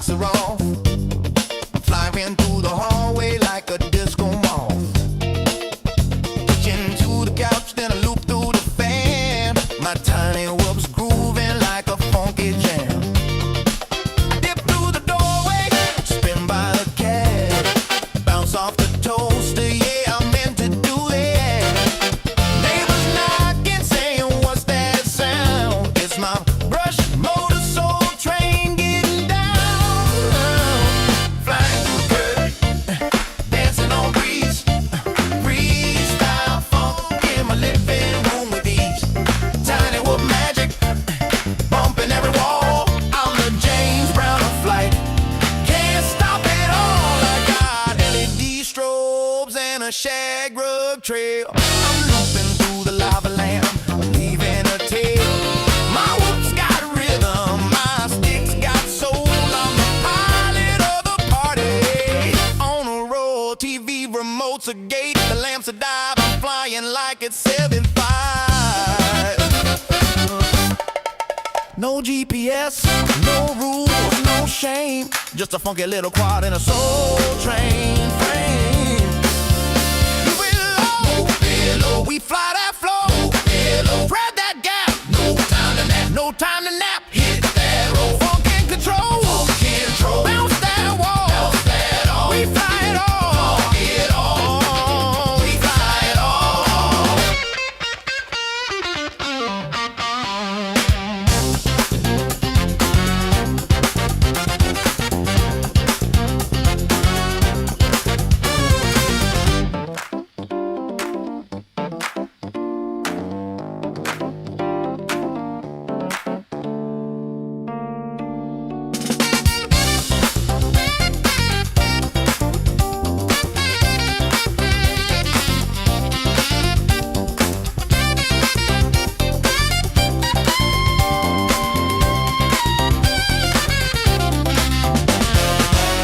lights are off. Flying through the hallway like a disco moth. Pitching to the couch, then I loop through the fan. My tiny whoop's grooving like a funky jam. I dip through the doorway, spin by the cab, bounce off the toaster, yeah, I meant to do that. Neighbors knocking, saying, what's that sound? It's my brush motor soul train getting down. Flying through curtain, dancing on breeze, freestyle funk in my living room with ease. Tiny whoop magic, bumping every wall. I'm the James Brown of flight, can't stop it all. I got LED strobes and a shag rug trail. I'm looping through the lava lamp, leaving a tail. My whoop's got rhythm, my sticks got soul. I'm the pilot of the party. On a roll, TV remotes a gate, the lamps a dive. I'm flying like it's 7.5. No GPS, no rules, no shame. Just a funky little quad in a soul train frame. Move it low, move it low. We fly that flow, move it low. Spread that gap, no time to nap, no time to nap. Hit that roll, funk and control, funk and control. Bounce that wall, bounce that all. We fly it all, funk it all. We fly it all.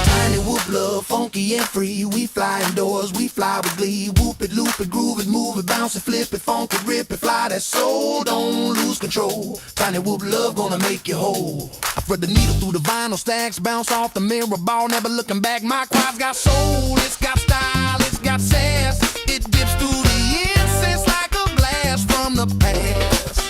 Tiny whoop love, funky and free. We fly indoors, we fly with glee. Whoop it, loop it, groove it, move it, bounce it, flip it, funk it, rip it, fly that soul, don't lose control. Tiny whoop love gonna make you whole. I thread the needle through the vinyl stacks, bounce off the mirror ball, never looking back. My quad's got soul, it's got style, it's got sass. It dips through the incense like a blast from the past.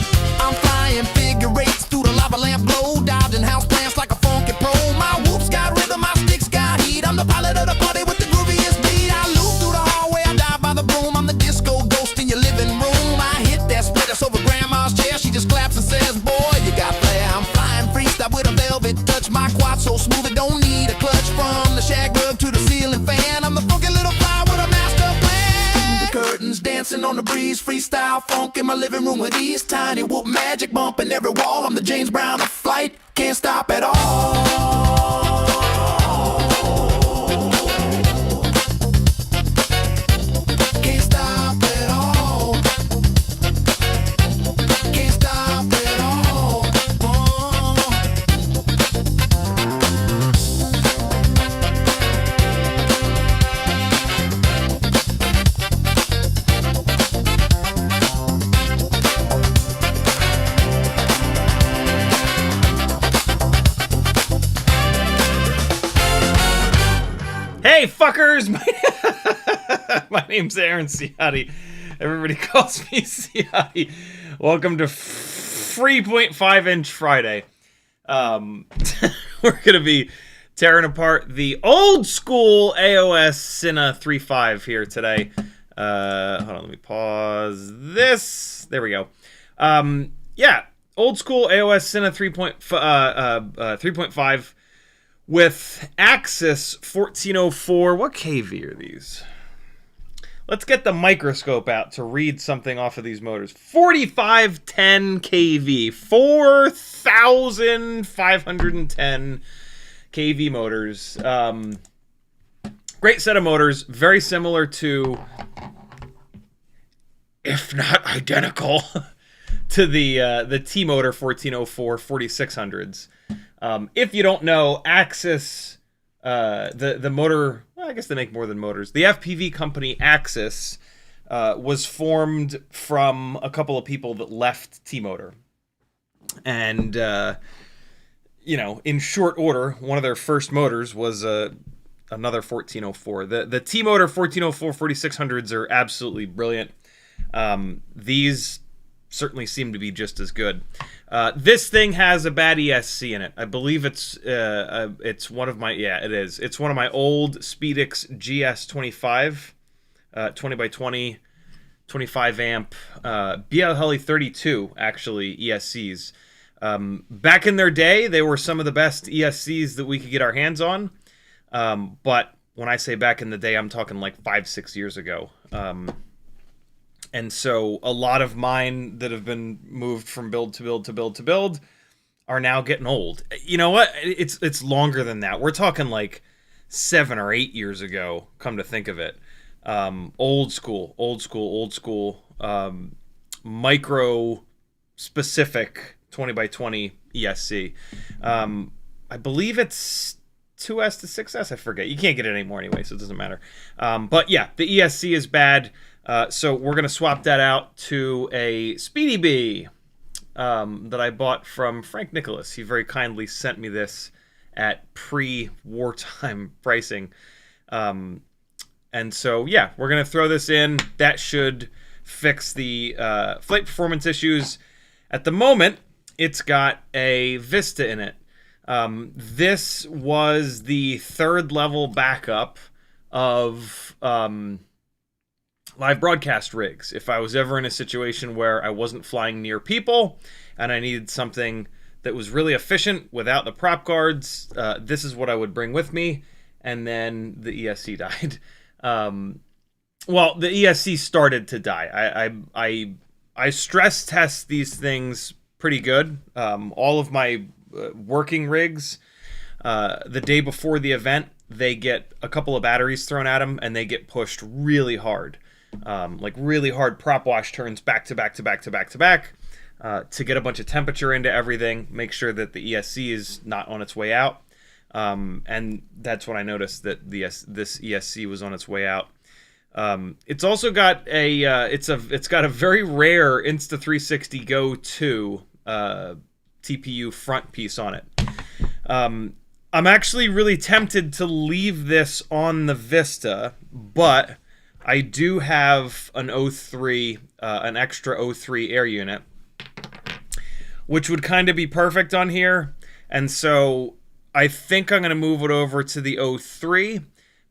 I'm flying figure eights through the lava lamp glow, dodging house plants like a funky pro. My whoop's got rhythm, my sticks got heat. I'm the pilot of the party with the grooviest beat. I loop through the hallway, I dive by the broom. I'm the disco ghost in your living room. I hit that split that's over grandma's chair. She just claps and says, boy, you got flair. I'm flying freestyle with a velvet touch. My quad so smooth it don't need a clutch. From the shag rug to the ceiling fan, I'm the funky little fly with a master plan. The curtains dancing on the breeze, freestyle funk in my living room with ease. Tiny whoop magic bumping every wall. I'm the James Brown of flight, can't stop at all. Can't stop at all. Can't stop at all. Hey, fuckers! My name's Aaron Ciotti. Everybody calls me Ciotti. Welcome to 3.5-inch Friday. We're going to be tearing apart the old school AOS Cine 3.5 here today. Hold on, let me pause this. There we go. Yeah, old school AOS Cine 3.5 with Axis 1404. What kV are these? Let's get the microscope out to read something off of these motors. 4510 kV. 4,510 kV motors. Great set of motors. Very similar to, if not identical, to the T-Motor 1404 4600s. If you don't know, Axis, the motor, well, I guess they make more than motors. The FPV company Axis was formed from a couple of people that left T-Motor. And, you know, in short order, one of their first motors was another 1404. The T-Motor 1404 4600s are absolutely brilliant. These certainly seem to be just as good. This thing has a bad ESC in it. I believe it's one of my, yeah, it is. It's one of my old Speedix GS25, 20x20, 25 amp, BL Heli 32 actually ESCs. Back in their day, they were some of the best ESCs that we could get our hands on. But when I say back in the day, I'm talking like 5-6 years ago. And so a lot of mine that have been moved from build to build to build to build are now getting old. You know what? It's longer than that. We're talking like 7 or 8 years ago, come to think of it. Old school, micro specific 20x20 ESC. I believe it's 2S to 6S, I forget. You can't get it anymore anyway, so it doesn't matter. But yeah, the ESC is bad. So we're going to swap that out to a Speedy Bee that I bought from Frank Nicholas. He very kindly sent me this at pre-wartime pricing. And so, yeah, we're going to throw this in. That should fix the flight performance issues. At the moment, it's got a Vista in it. This was the third level backup of live broadcast rigs. If I was ever in a situation where I wasn't flying near people and I needed something that was really efficient without the prop guards, this is what I would bring with me. And then the ESC died. Well, the ESC started to die. I stress test these things pretty good. All of my working rigs, the day before the event, they get a couple of batteries thrown at them and they get pushed really hard. Like really hard prop wash turns back to back to back to back to back to get a bunch of temperature into everything, make sure that the ESC is not on its way out. And that's when I noticed that this ESC was on its way out. It's also got a it's got a very rare Insta360 Go 2 TPU front piece on it. I'm actually really tempted to leave this on the Vista, but I do have an O3, an extra O3 air unit, which would kind of be perfect on here. And so I think I'm going to move it over to the O3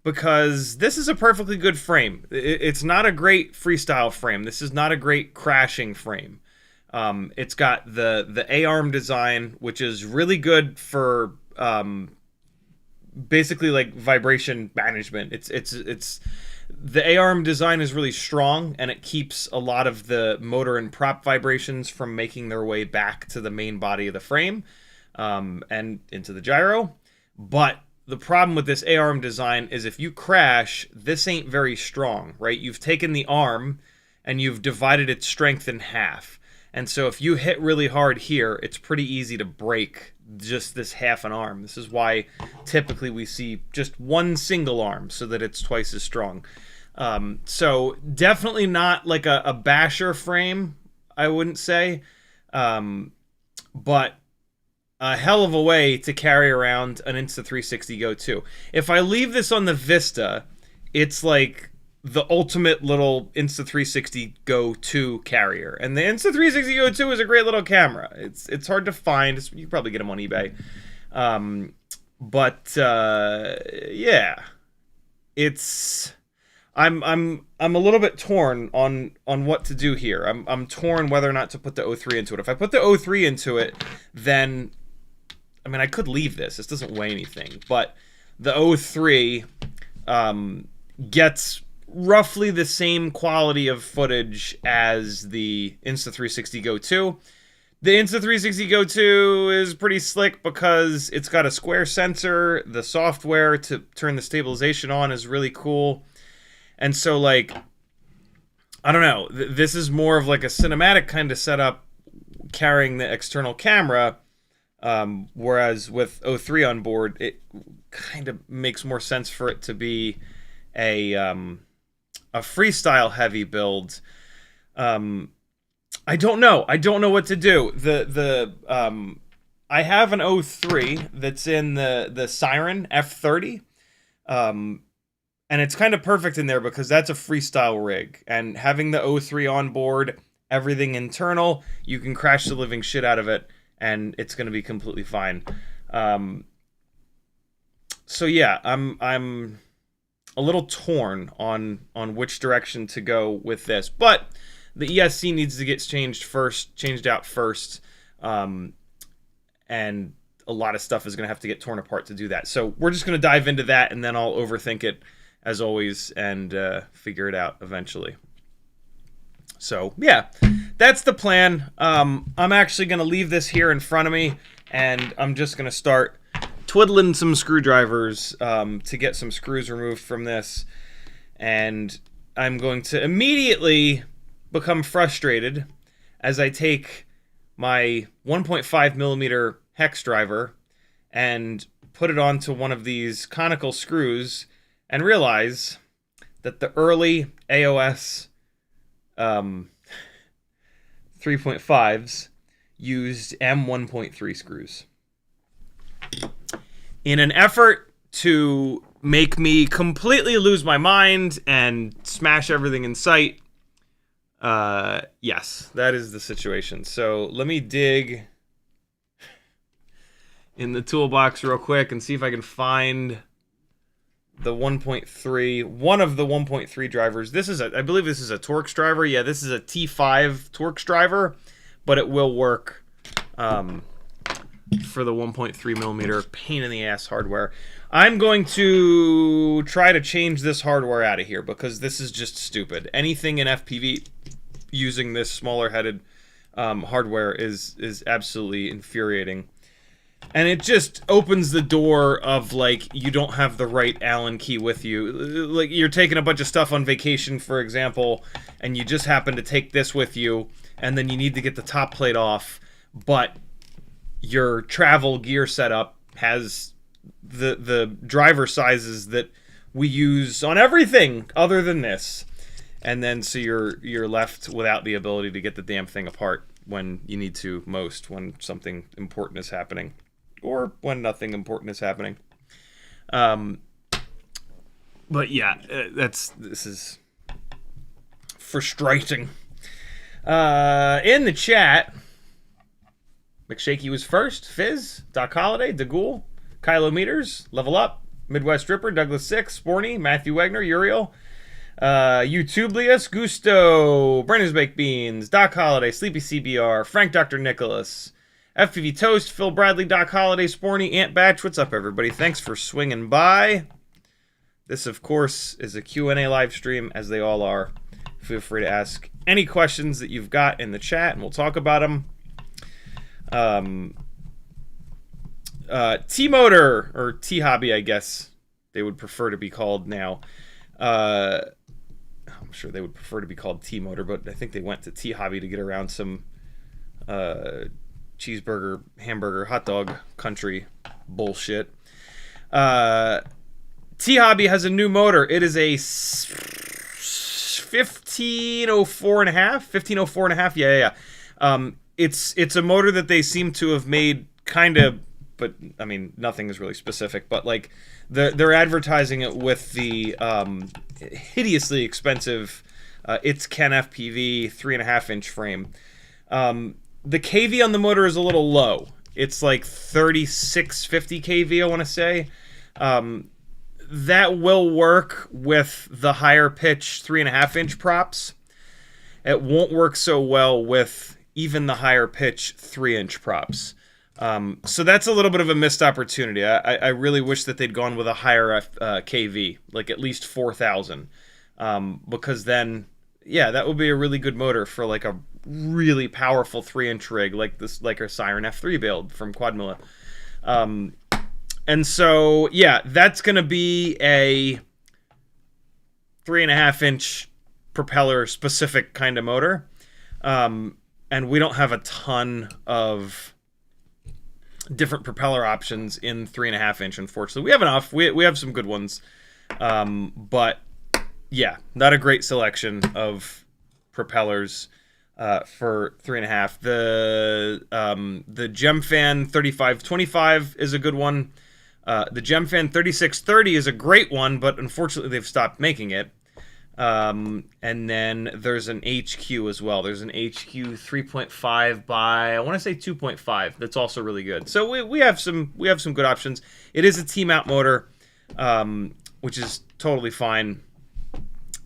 because this is a perfectly good frame. It's not a great freestyle frame. This is not a great crashing frame. It's got the A-arm design, which is really good for basically like vibration management. It's the A-arm design is really strong, and it keeps a lot of the motor and prop vibrations from making their way back to the main body of the frame and into the gyro. But the problem with this A-arm design is if you crash, this ain't very strong, right? You've taken the arm and you've divided its strength in half. And so if you hit really hard here, it's pretty easy to break just this half an arm. This is why typically we see just one single arm so that it's twice as strong. So definitely not like a basher frame, I wouldn't say. But a hell of a way to carry around an Insta360 Go 2. If I leave this on the Vista, it's like the ultimate little Insta360 Go 2 carrier. And the Insta360 Go 2 is a great little camera. It's hard to find. You can probably get them on eBay. Yeah. I'm a little bit torn on what to do here. I'm torn whether or not to put the O3 into it. If I put the O3 into it, then I mean I could leave this. This doesn't weigh anything, but the O3 gets roughly the same quality of footage as the Insta360 Go 2. The Insta360 Go 2 is pretty slick because it's got a square sensor. The software to turn the stabilization on is really cool. And so, like, I don't know. This is more of like a cinematic kind of setup carrying the external camera. Whereas with O3 on board, it kind of makes more sense for it to be a freestyle heavy build. I don't know. I don't know what to do. I have an 03 that's in the Siren F30. And it's kind of perfect in there because that's a freestyle rig. And having the 03 on board, everything internal, you can crash the living shit out of it, and it's going to be completely fine. So yeah, I'm a little torn on which direction to go with this, but the ESC needs to get changed out first, and a lot of stuff is going to have to get torn apart to do that. So we're just going to dive into that, and then I'll overthink it as always and figure it out eventually. So yeah, that's the plan. I'm actually going to leave this here in front of me, and I'm just going to start twiddling some screwdrivers to get some screws removed from this. And I'm going to immediately become frustrated as I take my 1.5 millimeter hex driver and put it onto one of these conical screws and realize that the early AOS 3.5s used M1.3 screws. In an effort to make me completely lose my mind and smash everything in sight, yes, that is the situation. So let me dig in the toolbox real quick and see if I can find the 1.3, one of the 1.3 drivers. This is I believe this is a Torx driver. Yeah, this is a T5 Torx driver, but it will work for the 1.3 millimeter pain in the ass hardware. I'm going to try to change this hardware out of here because this is just stupid. Anything in FPV using this smaller headed hardware is absolutely infuriating. And it just opens the door of, like, you don't have the right Allen key with you. Like, you're taking a bunch of stuff on vacation, for example, and you just happen to take this with you, and then you need to get the top plate off, but your travel gear setup has the driver sizes that we use on everything other than this. And then so you're left without the ability to get the damn thing apart when you need to most, when something important is happening. Or when nothing important is happening. But yeah, this is frustrating. In the chat, McShaky was first. Fizz, Doc Holiday, DeGhoul, Kylo Meters, Level Up, Midwest Ripper, Douglas Six, Sporny, Matthew Wegner, Uriel, YouTublius, Gusto, Brennan's Baked Beans, Doc Holiday, Sleepy CBR, Frank Dr. Nicholas, FPV Toast, Phil Bradley, Doc Holiday, Sporny, Ant Batch. What's up, everybody? Thanks for swinging by. This, of course, is a Q&A live stream, as they all are. Feel free to ask any questions that you've got in the chat, and we'll talk about them. T-Motor, or T-Hobby, I guess they would prefer to be called now. I'm sure they would prefer to be called T-Motor, but I think they went to T-Hobby to get around some cheeseburger, hamburger, hot dog country bullshit. T-Hobby has a new motor. It is a 1504 and a half. 1504 and a half. Yeah. It's a motor that they seem to have made kind of, but I mean, nothing is really specific, but like they're advertising it with the hideously expensive It's Ken FPV 3.5-inch frame. The kV on the motor is a little low. It's like 3650 kV, I want to say. That will work with the higher pitch 3.5-inch props. It won't work so well with even the higher pitch 3-inch props. So that's a little bit of a missed opportunity. I really wish that they'd gone with a higher kV, like at least 4,000. Because then, yeah, that would be a really good motor for like a really powerful 3-inch rig, like our Siren F3 build from Quadmilla. And so, yeah, that's going to be a 3.5-inch propeller specific kind of motor. And we don't have a ton of different propeller options in 3.5-inch, unfortunately. We have enough. We have some good ones. But yeah, not a great selection of propellers. for 3.5. The GemFan 3525 is a good one. The GemFan 3630 is a great one, but unfortunately they've stopped making it. And then there's an HQ as well. There's an HQ 3.5 by, I want to say 2.5. That's also really good. So we have some good options. It is a T-mount motor, which is totally fine.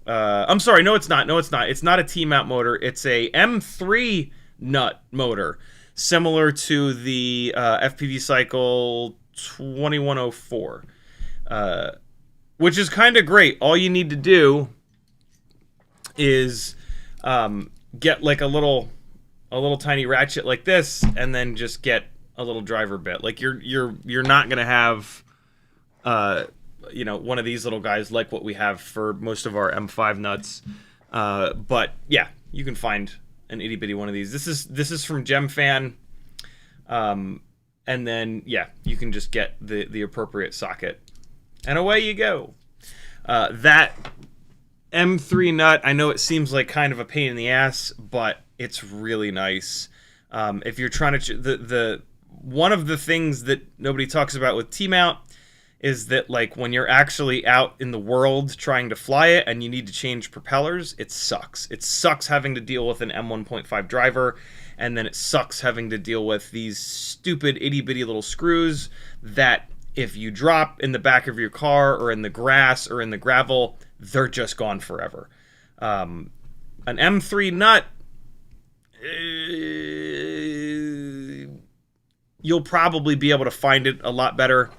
I'm sorry, no it's not. It's not a T-mount motor. It's a M3 nut motor, similar to the FPV Cycle 2104, which is kind of great. All you need to do is get like a little tiny ratchet like this, and then just get a little driver bit. Like you're not gonna have you know, one of these little guys like what we have for most of our M5 nuts, but yeah, you can find an itty bitty one of these. This is from GemFan, and then yeah, you can just get the appropriate socket, and away you go. That M3 nut, I know it seems like kind of a pain in the ass, but it's really nice. If you're trying to the one of the things that nobody talks about with T-mount is that, like, when you're actually out in the world trying to fly it and you need to change propellers, it sucks. It sucks having to deal with an M1.5 driver, and then it sucks having to deal with these stupid itty-bitty little screws that if you drop in the back of your car or in the grass or in the gravel, they're just gone forever. An M3 nut, you'll probably be able to find it a lot better.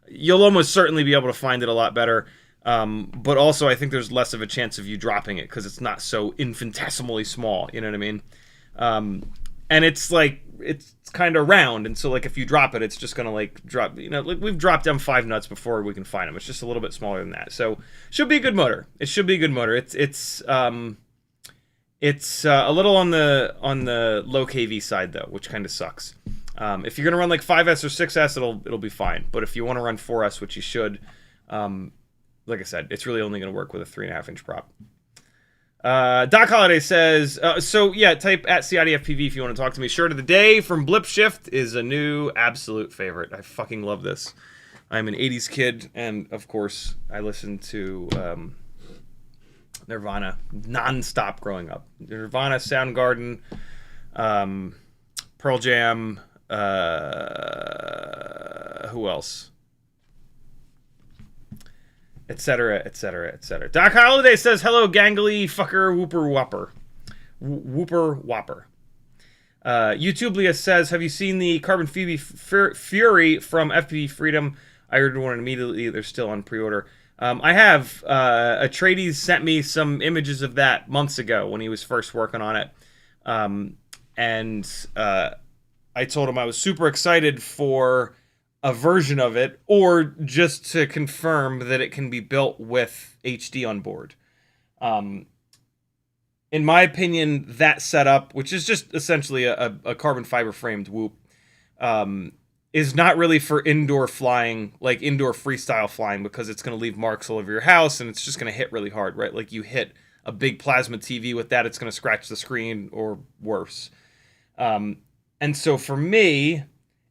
You'll almost certainly be able to find it a lot better, but also I think there's less of a chance of you dropping it because it's not so infinitesimally small, you know what I mean? And it's like, it's kind of round, and so like if you drop it, it's just gonna like drop, you know, like we've dropped M5 nuts before, we can find them. It's just a little bit smaller than that, so should be a good motor. It should be a good motor. It's a little on the low KV side though, which kind of sucks. If you're gonna run like 5S or 6S, it'll be fine. But if you want to run 4S, which you should, like I said, it's really only gonna work with a 3.5-inch prop. Doc Holiday says, so yeah, type at CiottiFPV if you want to talk to me. Shirt of the day from Blip Shift is a new absolute favorite. I fucking love this. I'm an 80s kid, and of course, I listened to Nirvana non-stop growing up. Nirvana, Soundgarden, Pearl Jam, who else? Etc., etc., etc. Doc Holiday says, hello, gangly fucker, whooper whopper. Whooper whopper. YouTublia says, have you seen the Carbon Phoebe Fury from FPV Freedom? I ordered one immediately. They're still on pre-order. I have. Atreides sent me some images of that months ago when he was first working on it. And I told him I was super excited for a version of it, or just to confirm that it can be built with HD on board. In my opinion, that setup, which is just essentially a carbon fiber framed whoop, is not really for indoor flying, like indoor freestyle flying, because it's going to leave marks all over your house and it's just going to hit really hard, right? Like you hit a big plasma TV with that, it's going to scratch the screen or worse. And so for me,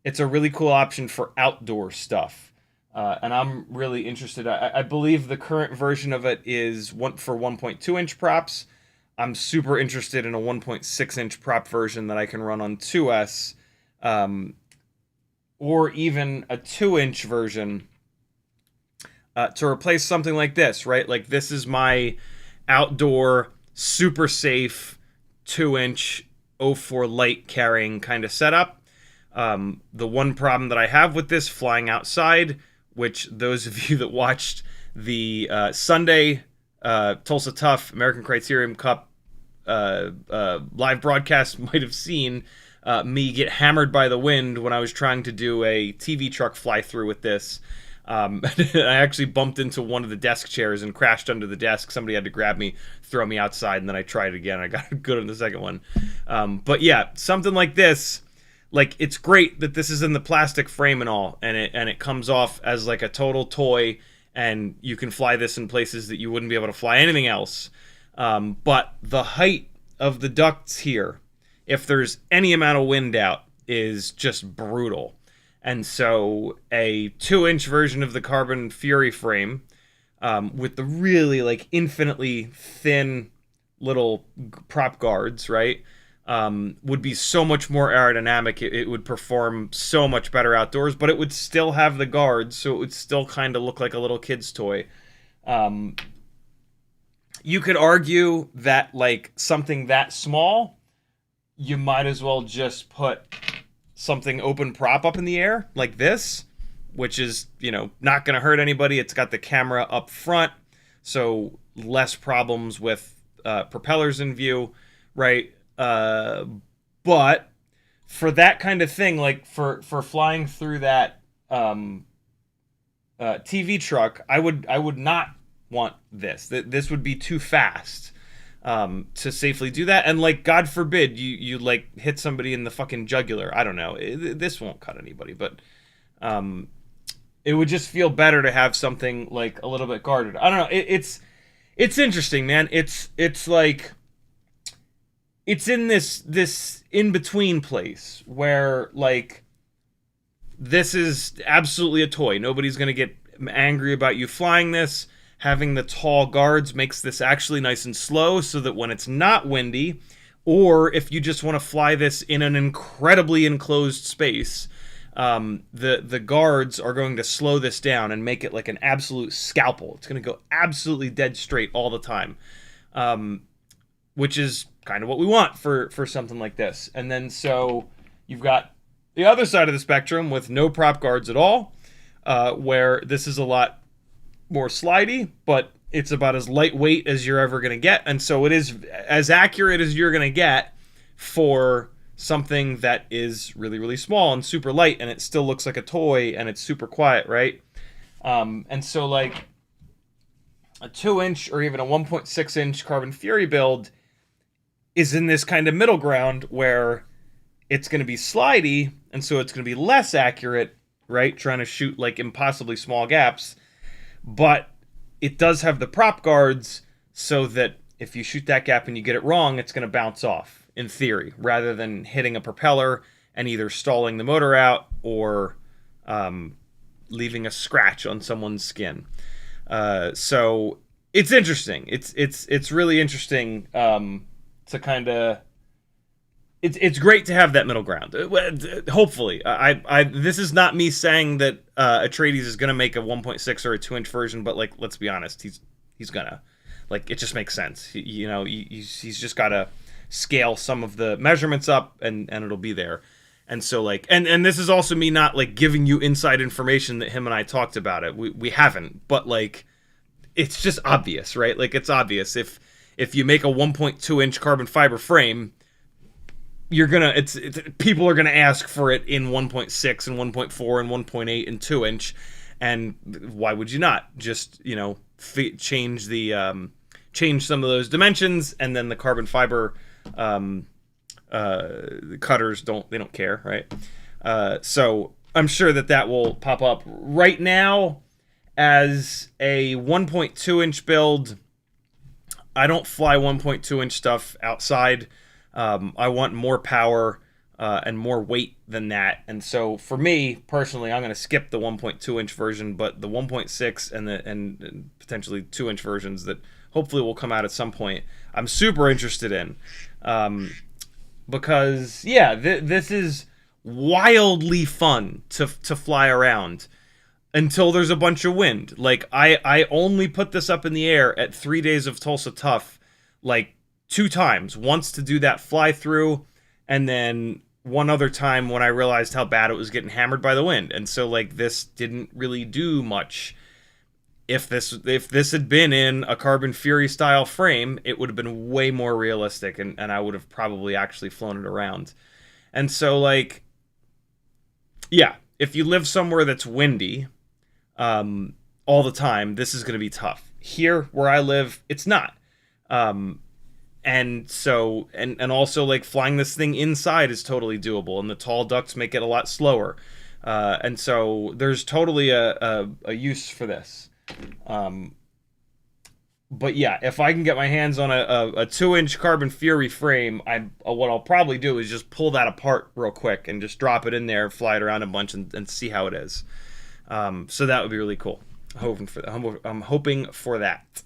it's a really cool option for outdoor stuff. And I'm really interested. I believe the current version of it is for 1.2-inch props. I'm super interested in a 1.6-inch prop version that I can run on 2S, or even a 2-inch version to replace something like this, right? Like this is my outdoor, super safe 2-inch 04 light carrying kind of setup. The one problem that I have with this flying outside, which those of you that watched the Sunday Tulsa Tough American Criterium Cup live broadcast might have seen me get hammered by the wind when I was trying to do a TV truck fly through with this. I actually bumped into one of the desk chairs and crashed under the desk. Somebody had to grab me, throw me outside, and then I tried again. I got good on the second one. But yeah, something like this, like it's great that this is in the plastic frame and all, and it comes off as like a total toy, and you can fly this in places that you wouldn't be able to fly anything else. But the height of the ducts here, if there's any amount of wind out, is just brutal. And so a 2-inch version of the Carbon Fury frame, with the really like infinitely thin little prop guards, right, would be so much more aerodynamic. It would perform so much better outdoors, but it would still have the guards, so it would still kind of look like a little kid's toy. You could argue that like something that small, you might as well just put something open prop up in the air like this, which is, you know, not going to hurt anybody. It's got the camera up front, so less problems with propellers in view, right? But for that kind of thing, like for flying through that TV truck, I would not want this. This would be too fast to safely do that. And like, God forbid you like hit somebody in the fucking jugular. I don't know. This won't cut anybody, but it would just feel better to have something like a little bit guarded. I don't know. It's interesting, man. It's like, it's in this in-between place where like, this is absolutely a toy. Nobody's going to get angry about you flying this. Having the tall guards makes this actually nice and slow so that when it's not windy, or if you just want to fly this in an incredibly enclosed space, the guards are going to slow this down and make it like an absolute scalpel. It's going to go absolutely dead straight all the time, which is kind of what we want for something like this. And then so you've got the other side of the spectrum with no prop guards at all, where this is a lot more slidey, but it's about as lightweight as you're ever going to get. And so it is as accurate as you're going to get for something that is really, really small and super light, and it still looks like a toy, and it's super quiet, right? And so like a 2-inch or even a 1.6-inch Carbon Fury build is in this kind of middle ground where it's going to be slidey, and so it's going to be less accurate, right? Trying to shoot like impossibly small gaps. But it does have the prop guards so that if you shoot that gap and you get it wrong, it's going to bounce off, in theory, rather than hitting a propeller and either stalling the motor out or leaving a scratch on someone's skin. So it's interesting. It's really interesting to kind of... It's great to have that middle ground. Hopefully, this is not me saying that Atreides is gonna make a 1.6 or a 2-inch version, but like, let's be honest, he's gonna, like, it just makes sense. He's just gotta scale some of the measurements up, and it'll be there. And so like, and this is also me not like giving you inside information that him and I talked about it. We haven't, but like, it's just obvious, right? Like, it's obvious if you make a 1.2-inch carbon fiber frame, you're gonna people are gonna ask for it in 1.6 and 1.4 and 1.8 and 2-inch, and why would you not just, you know, change some of those dimensions, and then the carbon fiber cutters don't care, right? So I'm sure that will pop up. Right now, as a 1.2-inch build, I don't fly 1.2-inch stuff outside. I want more power and more weight than that. And so for me, personally, I'm going to skip the 1.2-inch version, but the 1.6 and potentially 2-inch versions that hopefully will come out at some point, I'm super interested in. Because, yeah, this is wildly fun to fly around until there's a bunch of wind. Like, I only put this up in the air at 3 days of Tulsa Tough, like, 2 times. Once to do that fly through, and then one other time when I realized how bad it was getting hammered by the wind. And so like, this didn't really do much. If this had been in a Carbon Fury style frame, it would have been way more realistic, and I would have probably actually flown it around. And so like, yeah, if you live somewhere that's windy all the time, this is going to be tough. Here where I live, it's not. And so, and also like flying this thing inside is totally doable, and the tall ducts make it a lot slower. And so there's totally a use for this. But yeah, if I can get my hands on a 2-inch Carbon Fury frame, what I'll probably do is just pull that apart real quick and just drop it in there, fly it around a bunch, and see how it is. So that would be really cool. I'm hoping for that.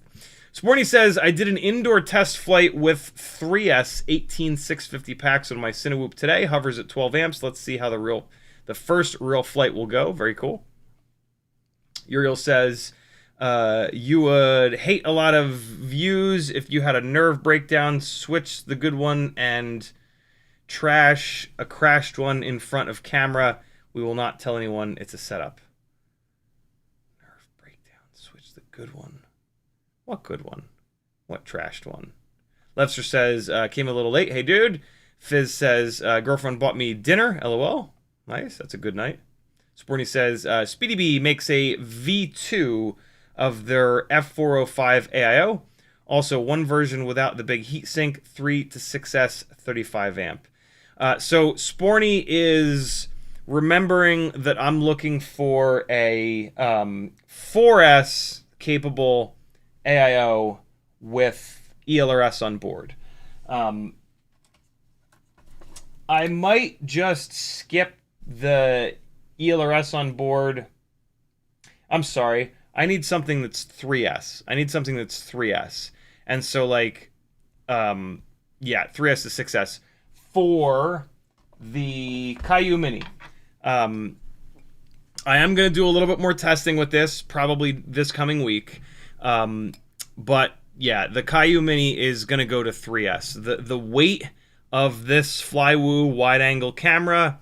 Sporty says, I did an indoor test flight with 3S 18650 packs on my Cinewoop today. Hovers at 12 amps. Let's see how the first real flight will go. Very cool. Uriel says, you would hate a lot of views if you had a nerve breakdown. Switch the good one and trash a crashed one in front of camera. We will not tell anyone it's a setup. Nerve breakdown. Switch the good one. What good one? What trashed one? Levster says, came a little late. Hey, dude. Fizz says, girlfriend bought me dinner. LOL. Nice. That's a good night. Sporty says, Speedy B makes a V2 of their F405 AIO. Also, one version without the big heatsink, 3 to 6S 35 amp. So Sporny is remembering that I'm looking for a 4S capable AIO with ELRS on board. I might just skip the ELRS on board. I'm sorry. I need something that's 3S. And so, like, yeah, 3S to 6S for the Caillou Mini. I am going to do a little bit more testing with this, probably this coming week. But, yeah, the Caillou Mini is going to go to 3S. The weight of this Flywoo wide-angle camera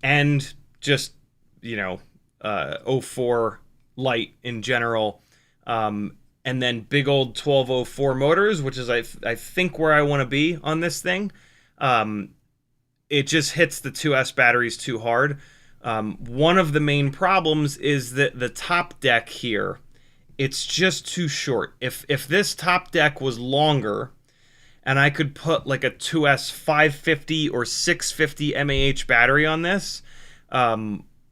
and just, you know, 04 light in general, and then big old 1204 motors, which is I think where I want to be on this thing. It just hits the 2S batteries too hard. One of the main problems is that the top deck here, it's just too short. If this top deck was longer and I could put like a 2S 550 or 650 mAh battery on this,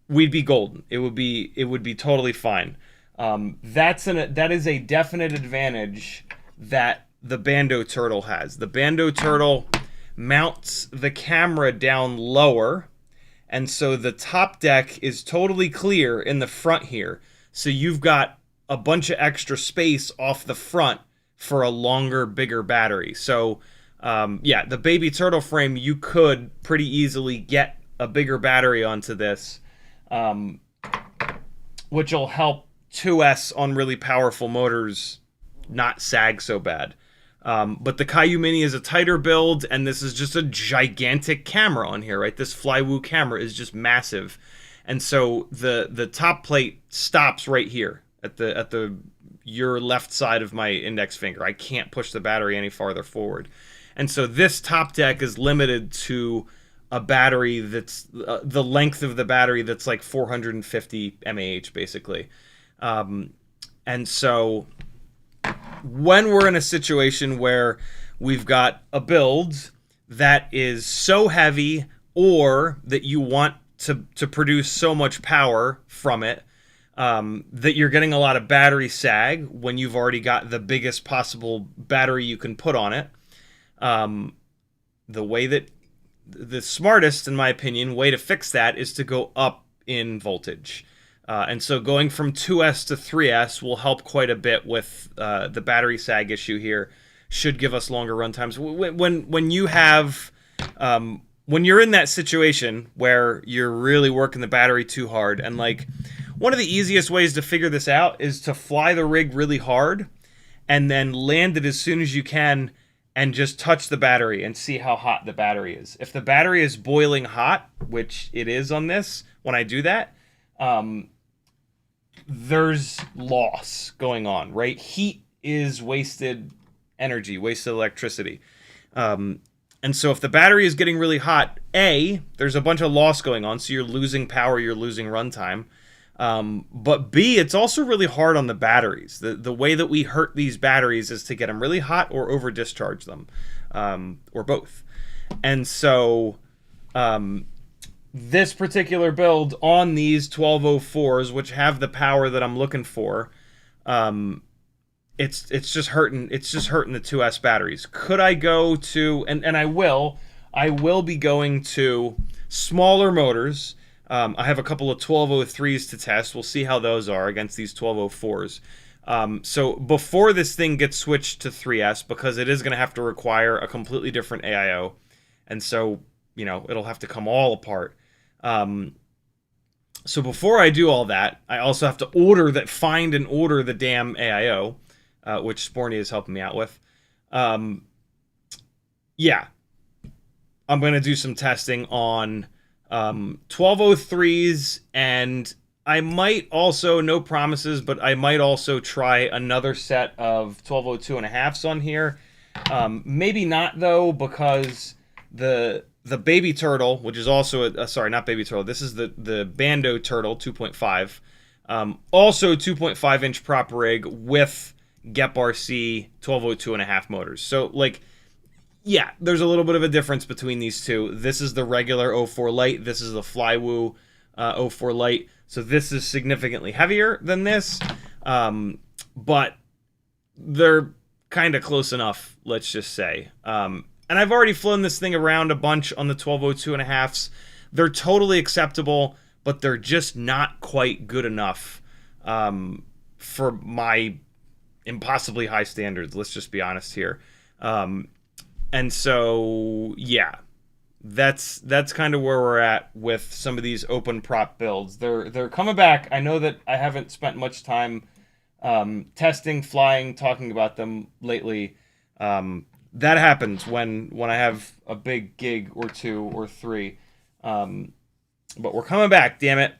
we'd be golden. It would be totally fine. That is a definite advantage that the Bando Turtle has. The Bando Turtle mounts the camera down lower, and so the top deck is totally clear in the front here. So you've got a bunch of extra space off the front for a longer, bigger battery. So yeah, the baby turtle frame, you could pretty easily get a bigger battery onto this, which will help 2S on really powerful motors not sag so bad. But the Caillou Mini is a tighter build, and this is just a gigantic camera on here, right? This Flywoo camera is just massive. And so the top plate stops right here at your left side of my index finger. I can't push the battery any farther forward. And so this top deck is limited to a battery that's the length of the battery that's like 450 mAh basically. And so when we're in a situation where we've got a build that is so heavy, or that you want to produce so much power from it, that you're getting a lot of battery sag when you've already got the biggest possible battery you can put on it, the smartest, in my opinion, way to fix that is to go up in voltage. And so going from 2S to 3S will help quite a bit with the battery sag issue here. Should give us longer run times. When you have when you're in that situation where you're really working the battery too hard, and like one of the easiest ways to figure this out is to fly the rig really hard and then land it as soon as you can and just touch the battery and see how hot the battery is. If the battery is boiling hot, which it is on this, when I do that, there's loss going on, right? Heat is wasted energy, wasted electricity. And so if the battery is getting really hot, A, there's a bunch of loss going on, so you're losing power, you're losing runtime. But B, it's also really hard on the batteries. The way that we hurt these batteries is to get them really hot or over discharge them, or both. And so this particular build on these 1204s, which have the power that I'm looking for, it's just hurting. It's just hurting the 2S batteries. Could I go to, and I will be going to smaller motors. I have a couple of 1203s to test. We'll see how those are against these 1204s. So before this thing gets switched to 3S, because it is going to have to require a completely different AIO, and so, you know, it'll have to come all apart. So before I do all that, I also have to find and order the damn AIO, which Sporny is helping me out with. Yeah, I'm going to do some testing on 1203s, and I might also, no promises, but I might also try another set of 1202.5s on here. Maybe not, though, because the baby turtle, which is also sorry, not baby turtle, this is the Bando turtle 2.5, also 2.5 inch prop rig with Gep RC 1202.5 motors. So, like, yeah, there's a little bit of a difference between these two. This is the regular 04 Lite. This is the Flywoo 04 Lite. So this is significantly heavier than this, but they're kind of close enough, let's just say. And I've already flown this thing around a bunch on the 1202.5s. They're totally acceptable, but they're just not quite good enough for my impossibly high standards. Let's just be honest here. And so, yeah, that's kind of where we're at with some of these open prop builds. They're coming back. I know that I haven't spent much time testing, flying, talking about them lately. That happens when I have a big gig or two or three. But we're coming back, damn it.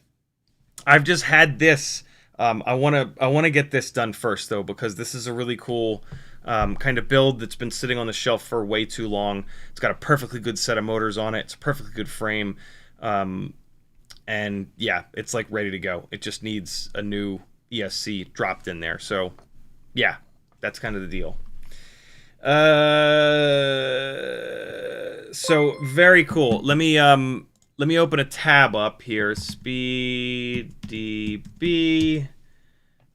I've just had this. I want to get this done first, though, because this is a really cool kind of build that's been sitting on the shelf for way too long. It's got a perfectly good set of motors on it. It's a perfectly good frame. And yeah, it's like ready to go. It just needs a new ESC dropped in there. So yeah, that's kind of the deal. So very cool. Let me open a tab up here. SpeedDB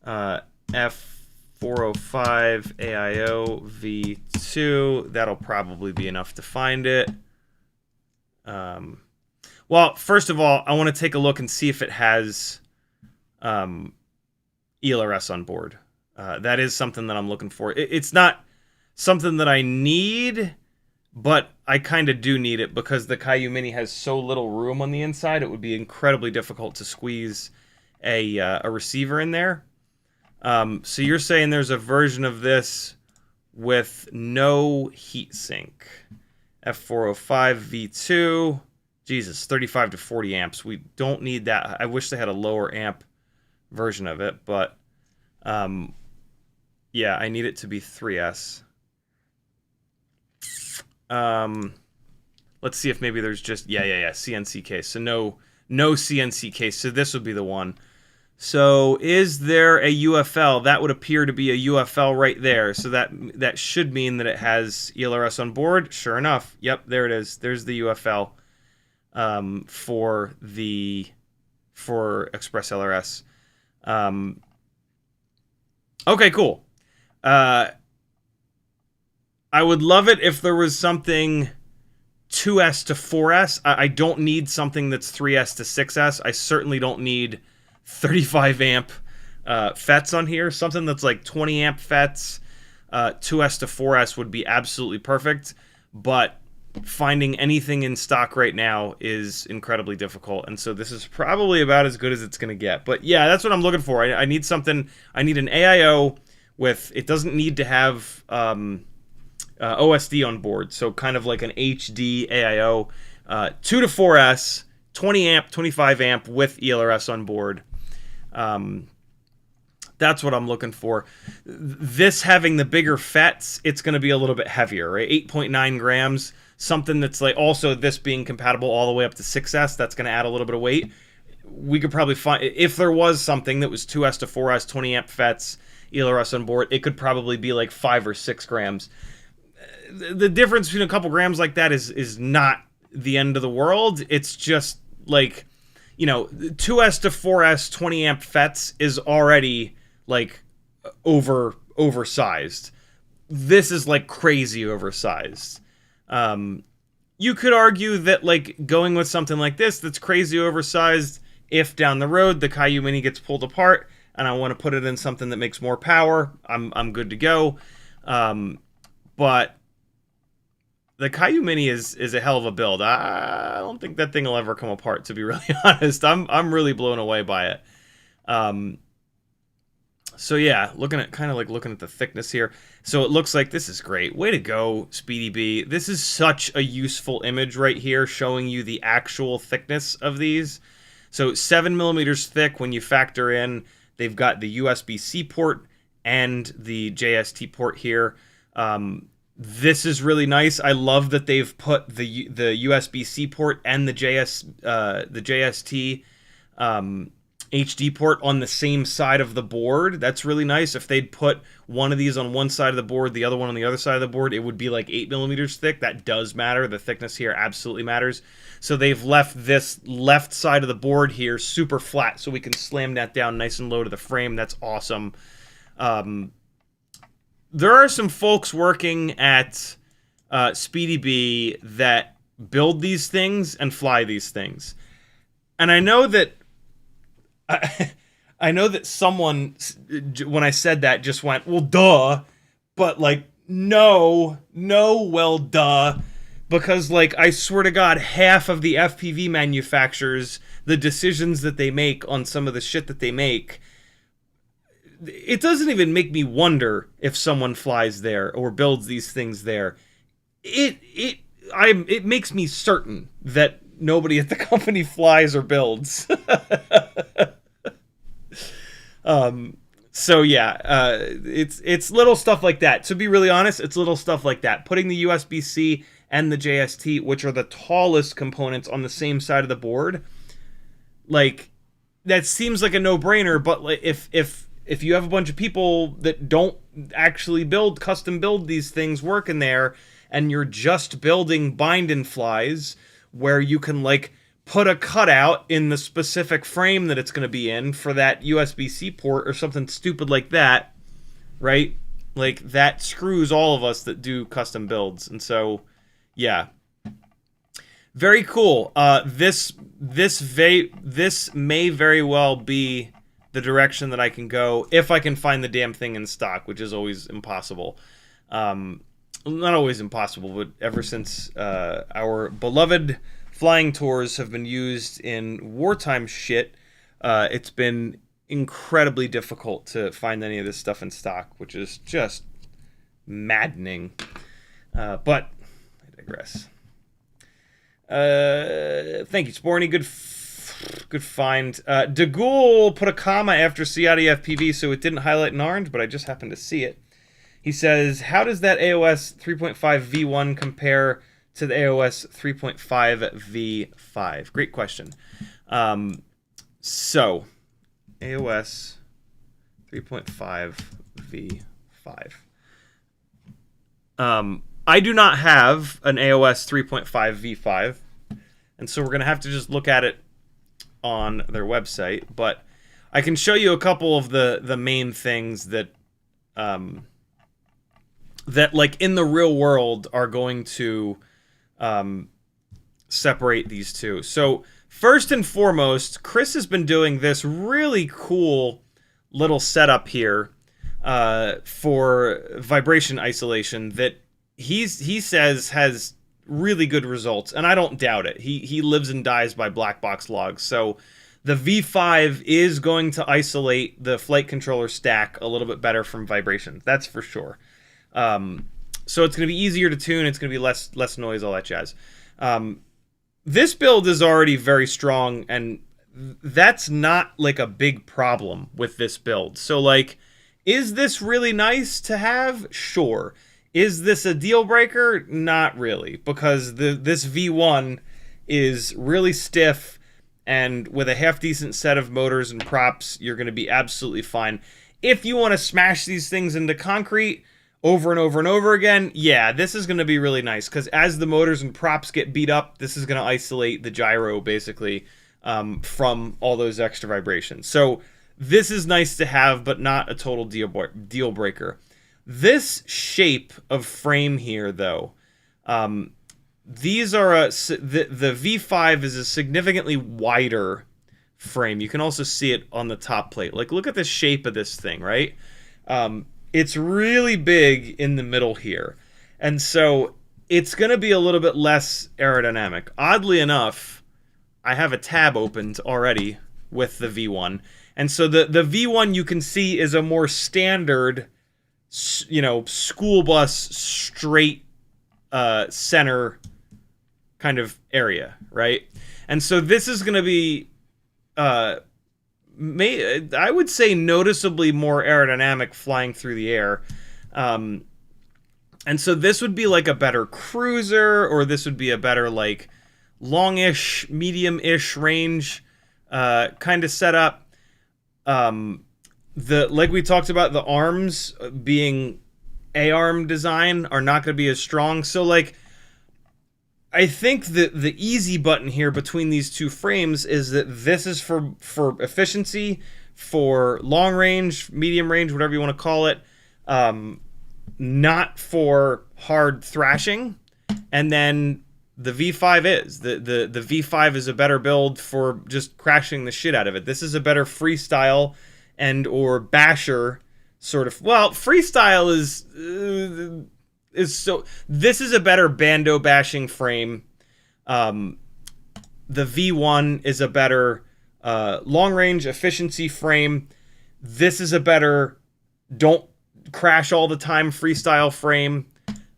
F405 AIO V2. That'll probably be enough to find it. Well, first of all, I want to take a look and see if it has ELRS on board. That is something that I'm looking for. It's not something that I need, but I kind of do need it because the Caillou Mini has so little room on the inside. It would be incredibly difficult to squeeze a receiver in there. So you're saying there's a version of this with no heatsink. F405 V2. Jesus, 35 to 40 amps. We don't need that. I wish they had a lower amp version of it, but yeah, I need it to be 3S. Let's see if maybe there's just CNC case. So no CNC case. So this would be the one. So is there a UFL? That would appear to be a UFL right there. So that should mean that it has ELRS on board. Sure enough. Yep, there it is. There's the UFL for Express LRS. Okay, cool. I would love it if there was something 2S to 4S. I don't need something that's 3S to 6S. I certainly don't need 35 amp FETs on here. Something that's like 20 amp FETs, 2S to 4S would be absolutely perfect. But finding anything in stock right now is incredibly difficult. And so this is probably about as good as it's going to get. But yeah, that's what I'm looking for. I need something. I need an AIO with, it doesn't need to have OSD on board. So kind of like an HD AIO, 2 to 4S, 20 amp, 25 amp with ELRS on board. That's what I'm looking for. This having the bigger FETs, it's going to be a little bit heavier, right? 8.9 grams. Something that's like also this being compatible all the way up to 6S, that's going to add a little bit of weight. We could probably find, if there was something that was 2S to 4S, 20 amp FETs, ELRS on board, it could probably be like 5 or 6 grams. The difference between a couple grams like that is not the end of the world. It's just like, 2S to 4S 20 amp FETs is already like over oversized. This is like crazy oversized. You could argue that like going with something like this that's crazy oversized, if down the road the Caillou Mini gets pulled apart and I want to put it in something that makes more power, I'm good to go. But the Caillou Mini is a hell of a build. I don't think that thing will ever come apart, to be really honest. I'm really blown away by it. So yeah, looking at the thickness here. So it looks like this is great. Way to go, Speedy B. This is such a useful image right here, showing you the actual thickness of these. So 7 millimeters thick when you factor in they've got the USB-C port and the JST port here. This is really nice. I love that they've put the USB-C port and the JST HD port on the same side of the board. That's really nice. If they'd put one of these on one side of the board, the other one on the other side of the board, it would be like 8 millimeters thick. That does matter. The thickness here absolutely matters. So they've left this left side of the board here super flat, so we can slam that down nice and low to the frame. That's awesome. There are some folks working at Speedy B that build these things and fly these things. And I know that someone, when I said that, just went, well, duh. But, like, no, well, duh. Because, like, I swear to God, half of the FPV manufacturers, the decisions that they make on some of the shit that they make, it doesn't even make me wonder if someone flies there or builds these things there. It makes me certain that nobody at the company flies or builds. So yeah, it's little stuff like that. To be really honest, it's little stuff like that. Putting the USB-C and the JST, which are the tallest components, on the same side of the board, like, that seems like a no-brainer. But like, if you have a bunch of people that don't actually custom build these things working there, and you're just building bind-and flies where you can, like, put a cutout in the specific frame that it's going to be in for that USB-C port or something stupid like that, right? Like, that screws all of us that do custom builds. And so, yeah. Very cool. This may very well be the direction that I can go if I can find the damn thing in stock, which is always impossible. Not always impossible, but ever since our beloved flying tours have been used in wartime shit, it's been incredibly difficult to find any of this stuff in stock, which is just maddening. But I digress. Thank you, Sporny. Good find. DeGhoul put a comma after CiottiFPV, so it didn't highlight in orange, but I just happened to see it. He says, how does that AOS 3.5 V1 compare to the AOS 3.5 V5? Great question. So, AOS 3.5 V5. I do not have an AOS 3.5 V5, and so we're going to have to just look at it on their website, but I can show you a couple of the main things that that, like, in the real world are going to separate these two. So first and foremost, Chris has been doing this really cool little setup here for vibration isolation that he says has really good results, and I don't doubt it. He lives and dies by black box logs. So the V5 is going to isolate the flight controller stack a little bit better from vibrations. That's for sure. So it's going to be easier to tune. It's going to be less noise, all that jazz. This build is already very strong, and that's not like a big problem with this build. So, like, is this really nice to have? Sure. Is this a deal breaker? Not really, because this V1 is really stiff, and with a half-decent set of motors and props, you're going to be absolutely fine. If you want to smash these things into concrete over and over and over again, yeah, this is going to be really nice, because as the motors and props get beat up, this is going to isolate the gyro, basically, from all those extra vibrations. So this is nice to have, but not a total deal breaker. This shape of frame here, though, these are the V5 is a significantly wider frame. You can also see it on the top plate. Like, look at the shape of this thing, right? It's really big in the middle here. And so it's going to be a little bit less aerodynamic. Oddly enough, I have a tab opened already with the V1. And so the V1 you can see is a more standard, you know, school bus straight center kind of area, right? And so this is going to be, I would say, noticeably more aerodynamic flying through the air. And so this would be like a better cruiser, or this would be a better like longish, medium-ish range kind of setup. Like we talked about, the arms being A-arm design are not going to be as strong. So like, I think that the easy button here between these two frames is that this is for efficiency, for long range, medium range, whatever you want to call it, not for hard thrashing. And then the V5 is. The V5 is a better build for just crashing the shit out of it. This is a better freestyle and or basher sort of. Well, freestyle is so. This is a better bando bashing frame. The V1 is a better long range efficiency frame. This is a better don't crash all the time freestyle frame.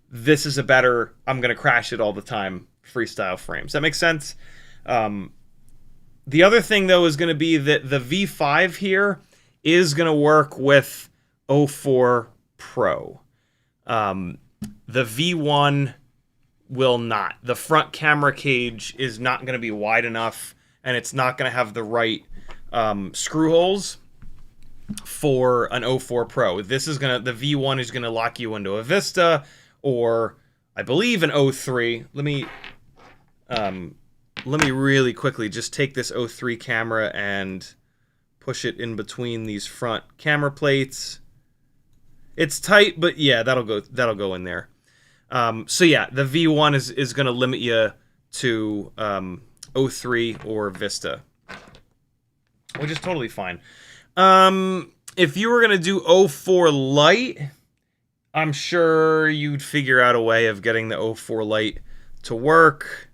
This is a better I'm gonna crash it all the time freestyle frame. Does that make sense? The other thing though is going to be that the V5 here is going to work with 04 Pro. The V1 will not. The front camera cage is not going to be wide enough, and it's not going to have the right screw holes for an 04 Pro. The V1 is gonna lock you into a Vista, or I believe an 03. Let me really quickly just take this 03 camera and push it in between these front camera plates. It's tight, but yeah, that'll go in there. So yeah, the V1 is gonna limit you to 03 or Vista, which is totally fine. If you were gonna do 04 Lite, I'm sure you'd figure out a way of getting the 04 Lite to work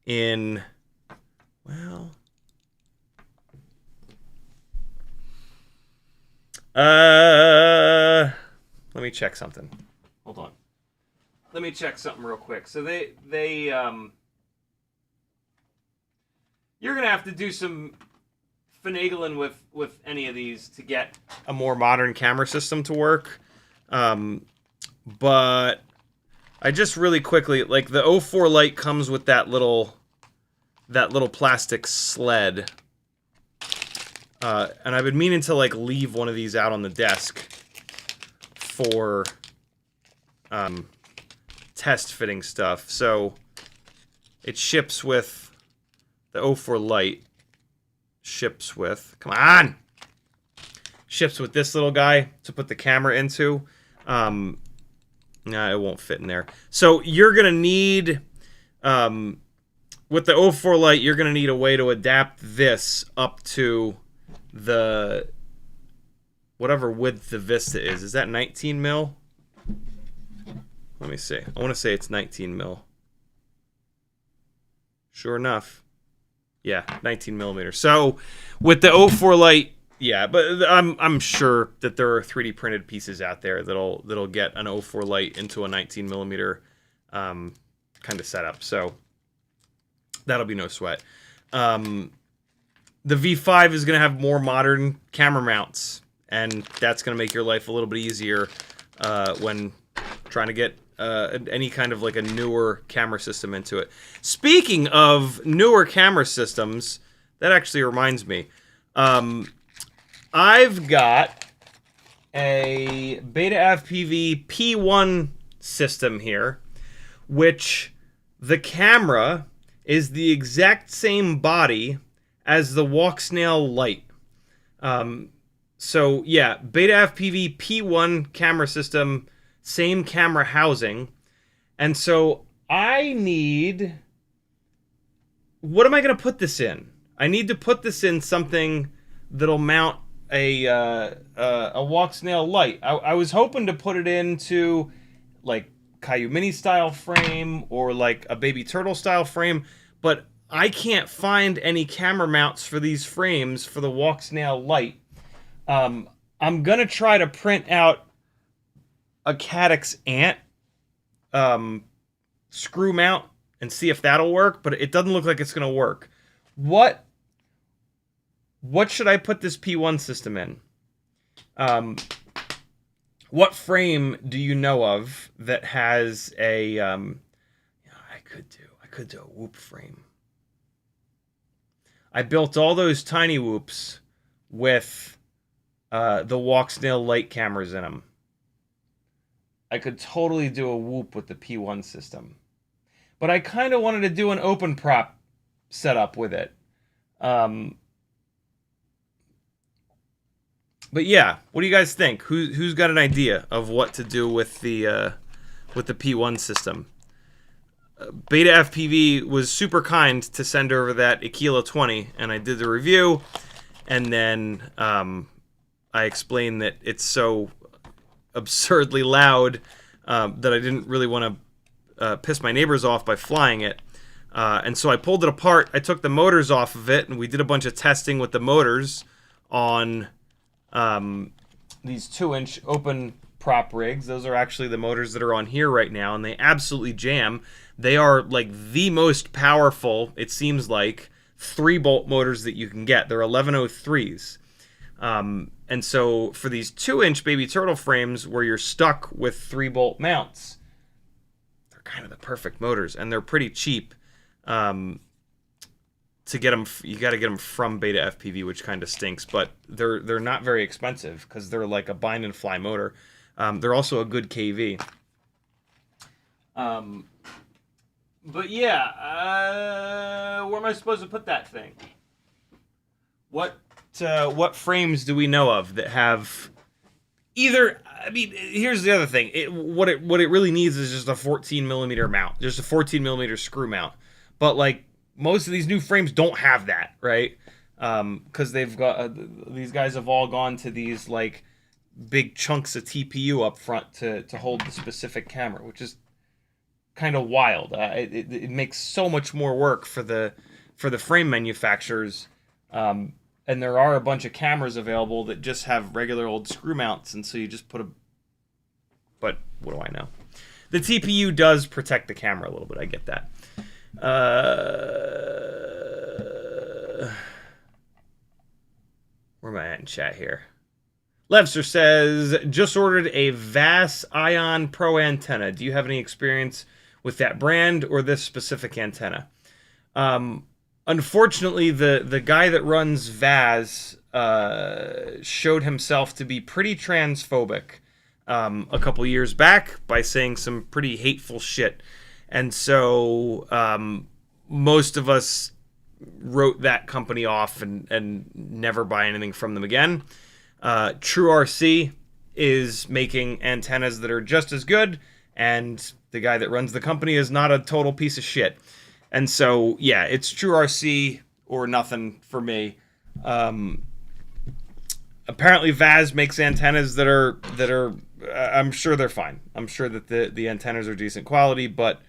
in, well, let me check something. Hold on. Let me check something real quick. So you're gonna have to do some finagling with any of these to get a more modern camera system to work. But I just really quickly, like, the 04 Lite comes with that little plastic sled. And I've been meaning to like leave one of these out on the desk for test fitting stuff. So it ships with the 04 Lite. Ships with this little guy to put the camera into. Nah, it won't fit in there. So you're gonna need with the 04 Lite, you're gonna need a way to adapt this up to the whatever width the Vista is. Is that 19 mil? Let me see. I want to say it's 19 mil. Sure enough. Yeah, 19 millimeters. So with the 04 Lite, yeah, but I'm sure that there are 3D printed pieces out there that'll get an 04 Lite into a 19 millimeter kind of setup. So that'll be no sweat. The V5 is going to have more modern camera mounts, and that's going to make your life a little bit easier when trying to get any kind of like a newer camera system into it. Speaking of newer camera systems, that actually reminds me. I've got a VTX P1 system here, which the camera is the exact same body as the Walk Snail Lite. So yeah, Beta FPV P1 camera system, same camera housing. And so I need... What am I going to put this in? I need to put this in something that'll mount a walk snail light. I was hoping to put it into like Caillou Mini style frame or like a baby turtle style frame, but I can't find any camera mounts for these frames for the walk snail light. I'm gonna try to print out a Caddx Ant screw mount and see if that'll work, but it doesn't look like it's gonna work. What should I put this P1 system in? What frame do you know of that has a I could do a whoop frame. I built all those tiny whoops with the walk snail light cameras in them. I could totally do a whoop with the P1 system. But I kind of wanted to do an open prop setup with it. But yeah, what do you guys think? Who's got an idea of what to do with the P1 system? Beta FPV was super kind to send over that Aquila 20, and I did the review, and then I explained that it's so absurdly loud that I didn't really want to piss my neighbors off by flying it. And so I pulled it apart. I took the motors off of it, and we did a bunch of testing with the motors on these 2-inch open prop rigs. Those are actually the motors that are on here right now, and they absolutely jam. They are like the most powerful, it seems like, 3-bolt motors that you can get. They're 1103s. And so for these 2-inch baby turtle frames where you're stuck with 3-bolt mounts, they're kind of the perfect motors, and they're pretty cheap. To get them, you got to get them from Beta FPV, which kind of stinks, but they're not very expensive because they're like a bind and fly motor. They're also a good KV. But yeah, where am I supposed to put that thing? What frames do we know of that have either? I mean, here's the other thing. What it really needs is just a 14mm mount, just a 14mm screw mount. But like most of these new frames don't have that, right? Because they've got these guys have all gone to these like big chunks of TPU up front to hold the specific camera, which is kind of wild. It makes so much more work for the frame manufacturers. And there are a bunch of cameras available that just have regular old screw mounts, and so you just put a... But what do I know? The TPU does protect the camera a little bit, I get that. Where am I at in chat here? Levster says, just ordered a VAS Ion Pro antenna. Do you have any experience with that brand or this specific antenna? Unfortunately, the guy that runs VAS showed himself to be pretty transphobic a couple years back by saying some pretty hateful shit. And so most of us wrote that company off and never buy anything from them again. True RC is making antennas that are just as good, and the guy that runs the company is not a total piece of shit. And so, yeah, it's True RC or nothing for me. Apparently, Vaz makes antennas that are I'm sure they're fine. I'm sure that the antennas are decent quality, but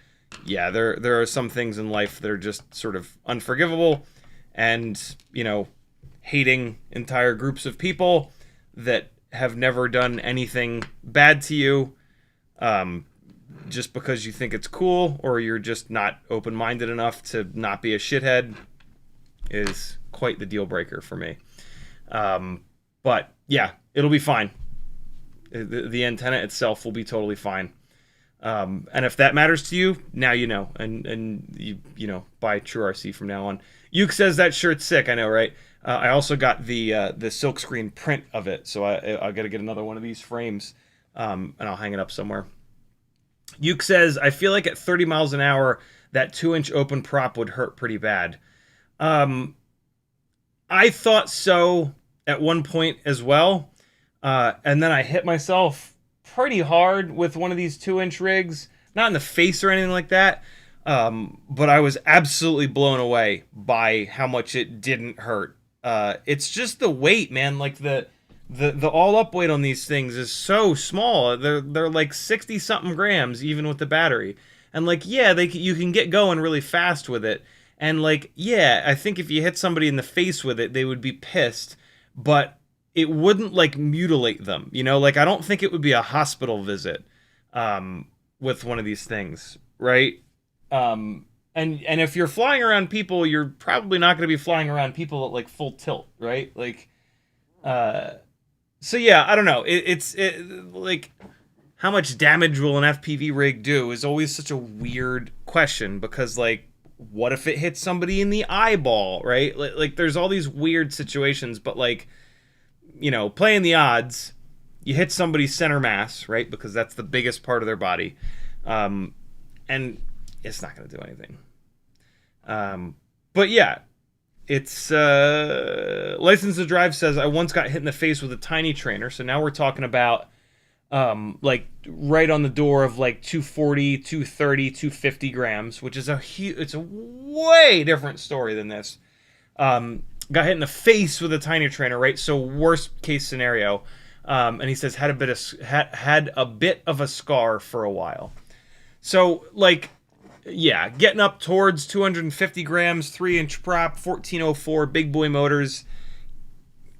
yeah, there are some things in life that are just sort of unforgivable, and hating entire groups of people that have never done anything bad to you, just because you think it's cool or you're just not open-minded enough to not be a shithead, is quite the deal breaker for me. But yeah, it'll be fine. The antenna itself will be totally fine. And if that matters to you, now you know, and you buy True RC from now on. Yuke says that shirt's sick. I know, right? I also got the silkscreen print of it, so I got to get another one of these frames, and I'll hang it up somewhere. Yuke says, I feel like at 30 miles an hour, that 2-inch open prop would hurt pretty bad. I thought so at one point as well. And then I hit myself pretty hard with one of these 2-inch rigs. Not in the face or anything like that. But I was absolutely blown away by how much it didn't hurt. It's just the weight, man. Like the all-up weight on these things is so small. They're like 60-something grams, even with the battery. And like, yeah, you can get going really fast with it. And like, yeah, I think if you hit somebody in the face with it, they would be pissed. But it wouldn't like mutilate them, you know? Like, I don't think it would be a hospital visit with one of these things, right? And if you're flying around people, you're probably not going to be flying around people at like full tilt, right? Like, so yeah, I don't know. It's like, how much damage will an FPV rig do is always such a weird question, because like, what if it hits somebody in the eyeball, right? Like there's all these weird situations, but like, you know, playing the odds, you hit somebody's center mass, right? Because that's the biggest part of their body. And it's not going to do anything. But yeah, it's License to Drive says, I once got hit in the face with a tiny trainer. So now we're talking about like right on the door of like 240, 230, 250 grams, which is it's a way different story than this. Got hit in the face with a tiny trainer, right? So worst case scenario. And he says had a bit of a scar for a while. So like, yeah, getting up towards 250 grams, 3-inch prop, 1404, big boy motors.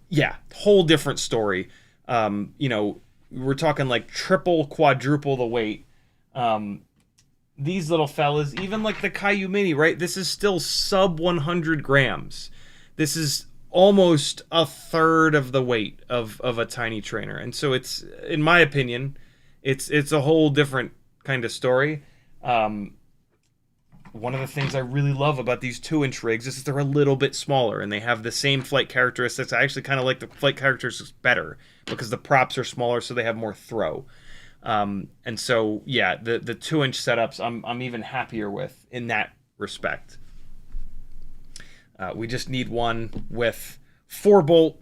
Yeah, whole different story. You know, we're talking like triple, quadruple the weight. These little fellas, even like the Caillou Mini, right? This is still sub 100 grams. This is almost a third of the weight of a tiny trainer. And so it's, in my opinion, it's a whole different kind of story. One of the things I really love about these 2-inch rigs is that they're a little bit smaller and they have the same flight characteristics. I actually kind of like the flight characteristics better because the props are smaller, so they have more throw. And so, yeah, the 2-inch setups I'm even happier with in that respect. We just need one with 4-bolt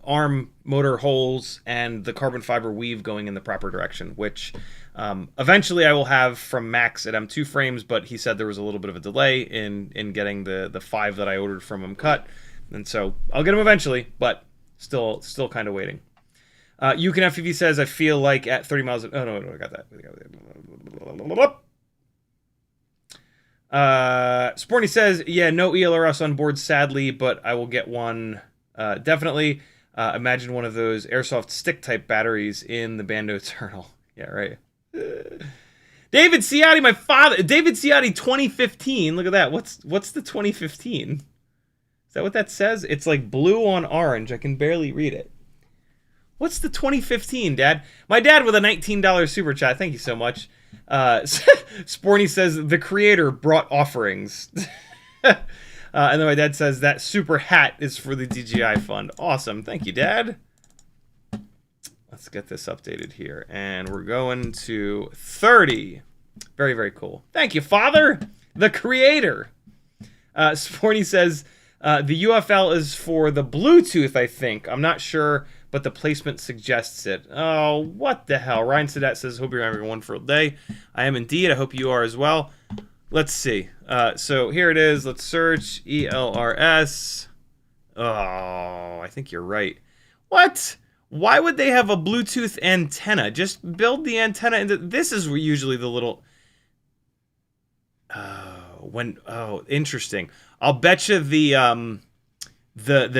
arm motor holes and the carbon fiber weave going in the proper direction, which eventually I will have from Max at M2 Frames, but he said there was a little bit of a delay in getting the 5 that I ordered from him cut, and so I'll get them eventually, but still kind of waiting. Yukon FPV says, I feel like at 30 miles... Oh, no, I got that. Sporty says, yeah, no ELRS on board, sadly, but I will get one definitely. Imagine one of those airsoft stick-type batteries in the Bando Eternal. Yeah, right. David Ciotti, my father. David Ciotti 2015. Look at that. What's the 2015? Is that what that says? It's like blue on orange. I can barely read it. What's the 2015, Dad? My dad with a $19 super chat. Thank you so much. Sporny says, the creator brought offerings. And then my dad says, that super hat is for the DJI fund. Awesome. Thank you, Dad. Let's get this updated here. And we're going to 30. Very, very cool. Thank you, Father. The creator. Sporny says, the UFL is for the Bluetooth, I think. I'm not sure, but the placement suggests it. Oh, what the hell? Ryan Sadat says, hope you're having a wonderful day. I am indeed. I hope you are as well. Let's see. So here it is. Let's search ELRS. Oh, I think you're right. What? Why would they have a Bluetooth antenna? Just build the antenna into... This is usually the little... Oh, interesting. I'll bet you the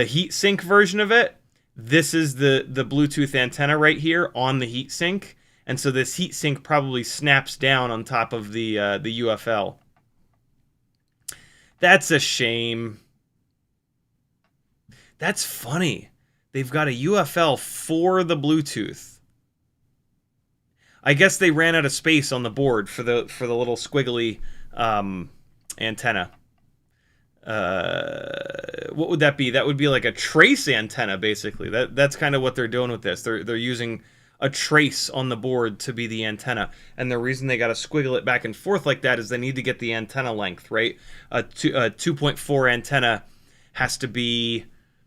heat sink version of it, this is the Bluetooth antenna right here on the heat sink. And so this heat sink probably snaps down on top of the UFL. That's a shame. That's funny. They've got a UFL for the Bluetooth. I guess they ran out of space on the board for the little squiggly antenna. What would that be? That would be like a trace antenna, basically. That's kind of what they're doing with this. They're using a trace on the board to be the antenna, and the reason they got to squiggle it back and forth like that is they need to get the antenna length right. A 2.4 antenna has to be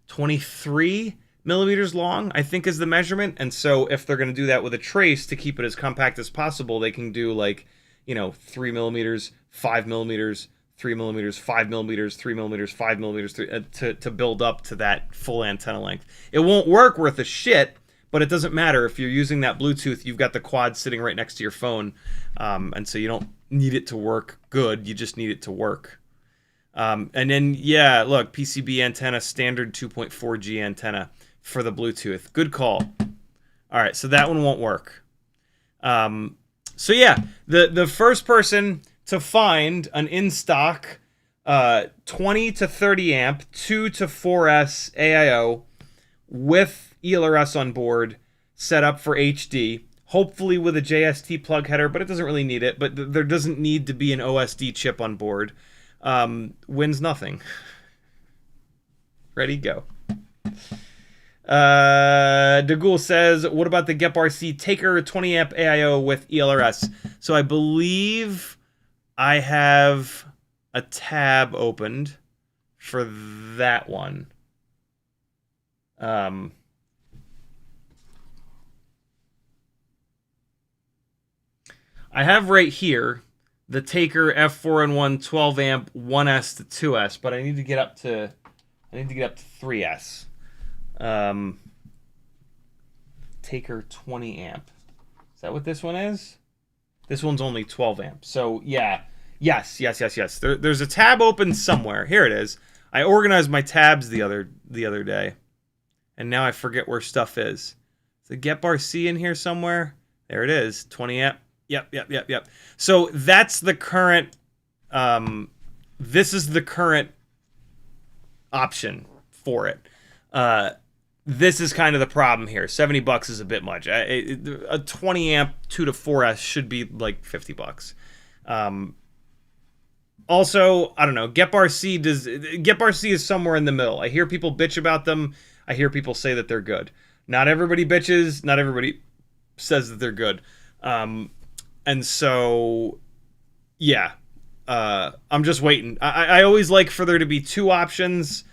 23 millimeters long, I think is the measurement. And so if they're going to do that with a trace to keep it as compact as possible, they can do like, 3 millimeters, 5 millimeters, 3 millimeters, 5 millimeters, 3 millimeters, 5 millimeters to build up to that full antenna length. It won't work worth a shit, but it doesn't matter. If you're using that Bluetooth, you've got the quad sitting right next to your phone. And so you don't need it to work good. You just need it to work. And then, yeah, look, PCB antenna, standard 2.4G antenna for the Bluetooth. Good call. All right, so that one won't work. So yeah, the first person to find an in-stock 20 to 30 amp, 2 to 4S AIO with ELRS on board, set up for HD, hopefully with a JST plug header, but it doesn't really need it, but there doesn't need to be an OSD chip on board. Wins nothing. Ready, go. DeGoul says, what about the Gep RC Taker 20 amp AIO with ELRS? So I believe I have a tab opened for that one. I have right here the Taker F4N1 12 amp 1S to 2S, but I need to get up to 3S. Taker 20 amp. Is that what this one is? This one's only 12 amp. So yeah, yes. There's a tab open somewhere. Here it is. I organized my tabs the other day, and now I forget where stuff is. Is the Gep RC in here somewhere? There it is. 20 amp. Yep. So that's the current. This is the current option for it. This is kind of the problem here. $70 is a bit much. A 20 amp 2 to 4S should be like $50. Also, I don't know. Gep RC is somewhere in the middle. I hear people bitch about them. I hear people say that they're good. Not everybody bitches. Not everybody says that they're good. And so, yeah. I'm just waiting. I always like for there to be two options.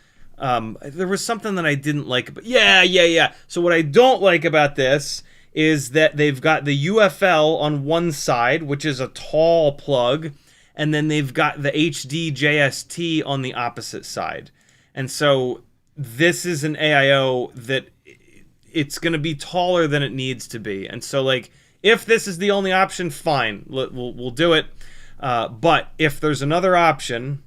There was something that I didn't like, but yeah. So what I don't like about this is that they've got the UFL on one side, which is a tall plug, and then they've got the HD JST on the opposite side. And so this is an AIO that it's going to be taller than it needs to be. And so, like, if this is the only option, fine, we'll do it. But if there's another option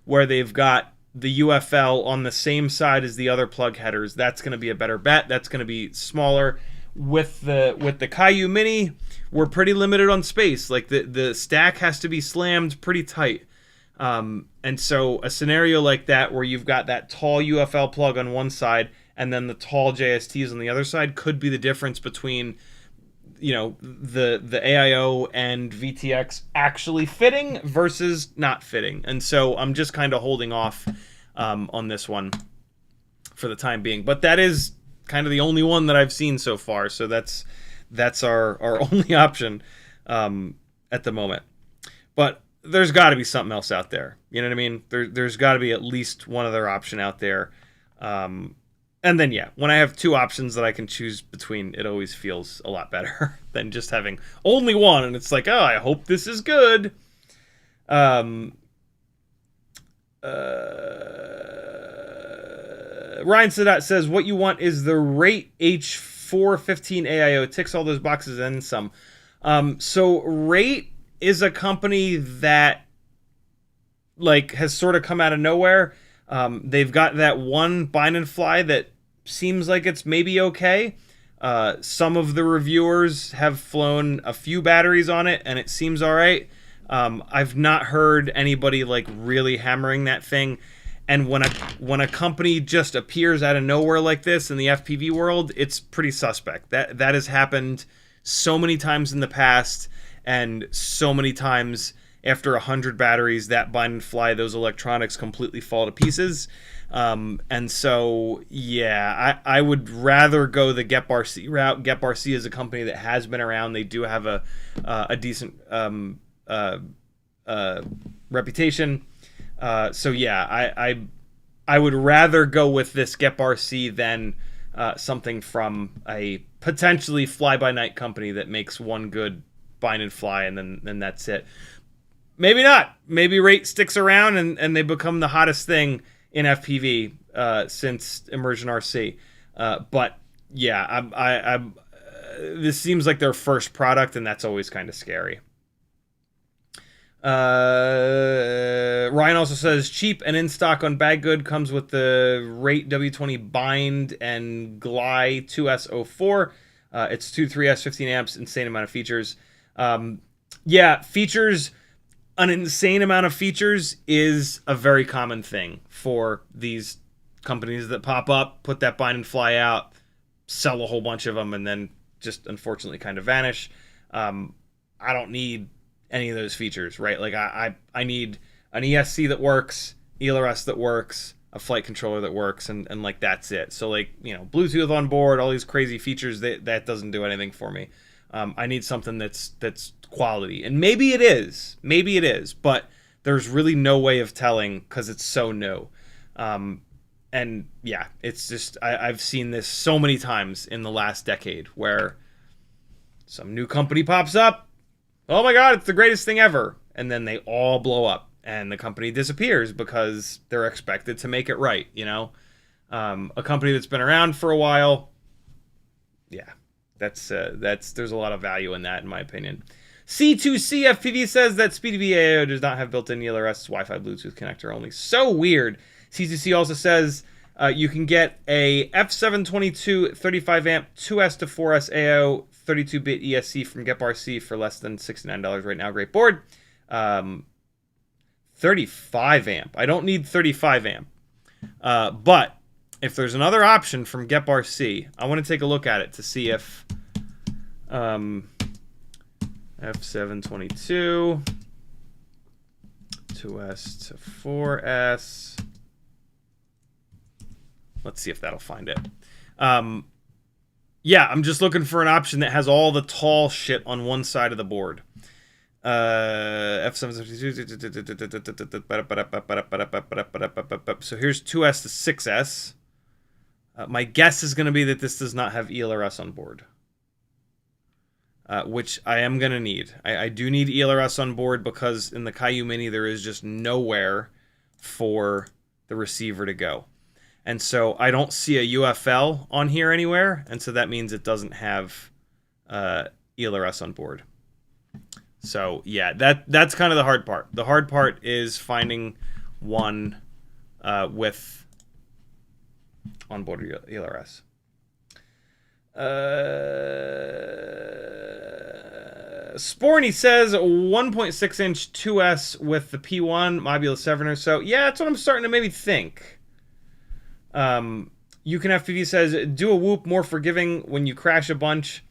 where they've got the UFL on the same side as the other plug headers, that's going to be a better bet. That's going to be smaller. With the Caillou Mini, we're pretty limited on space. Like the stack has to be slammed pretty tight. And so a scenario like that where you've got that tall UFL plug on one side and then the tall JSTs on the other side could be the difference between, you know, the AIO and VTX actually fitting versus not fitting. And so I'm just kind of holding off on this one for the time being. But that is kind of the only one that I've seen so far. So that's our only option at the moment. But there's got to be something else out there. You know what I mean? There's got to be at least one other option out there. And then, yeah, when I have two options that I can choose between, it always feels a lot better than just having only one. And it's like, oh, I hope this is good. Ryan Sadat says, what you want is the Rate H415 AIO. Ticks all those boxes and some. So Rate is a company that, like, has sort of come out of nowhere. They've got that one bind and fly that seems like it's maybe okay. Some of the reviewers have flown a few batteries on it, and it seems all right. I've not heard anybody like really hammering that thing. And when a company just appears out of nowhere like this in the FPV world, it's pretty suspect. That has happened so many times in the past, and so many times after 100 batteries, that bind and fly, those electronics completely fall to pieces. And so, yeah, I would rather go the Gep RC route. Gep RC is a company that has been around. They do have a decent reputation. So yeah, I would rather go with this GEP-RC than something from a potentially fly-by-night company that makes one good bind and fly, and then that's it. Maybe not. Maybe rate sticks around and they become the hottest thing in FPV since Immersion RC. But yeah, this seems like their first product, and that's always kind of scary. Ryan also says cheap and in stock on Baggood, comes with the Rate W20 bind and Glide 2S04. It's 2.3S, 15 amps, insane amount of features. Yeah, features. An insane amount of features is a very common thing for these companies that pop up, put that bind and fly out, sell a whole bunch of them, and then just unfortunately kind of vanish. I don't need any of those features, right? Like I need an ESC that works, ELRS that works, a flight controller that works, and like that's it. So like, you know, Bluetooth on board, all these crazy features, that doesn't do anything for me. I need something that's quality, and maybe it is, but there's really no way of telling because it's so new. And yeah, it's just I've seen this so many times in the last decade where some new company pops up, oh my god, it's the greatest thing ever, and then they all blow up and the company disappears because they're expected to make it right, you know. A company that's been around for a while, yeah, that's there's a lot of value in that, in my opinion. C2CFPV says that SpeedyV AO does not have built-in ELRS, Wi-Fi Bluetooth connector only. So weird. C2C also says you can get a F722 35 amp 2S to 4S AO 32-bit ESC from GEP-RC for less than $69 right now. Great board. 35 amp. I don't need 35 amp. But if there's another option from GEP-RC, I want to take a look at it to see if F722 2S to 4S. Let's see if that'll find it. Yeah, I'm just looking for an option that has all the tall shit on one side of the board. F722. So here's 2S to 6S. My guess is going to be that this does not have ELRS on board. Which I am going to need. I do need ELRS on board because in the Caillou Mini there is just nowhere for the receiver to go. And so I don't see a UFL on here anywhere, and so that means it doesn't have ELRS on board. So yeah, that's kind of the hard part. The hard part is finding one with onboard ELRS. Sporny says 1.6 inch 2S with the P1 Mobula 7 or so. Yeah, that's what I'm starting to maybe think. UCanFPV says do a whoop, more forgiving when you crash a bunch.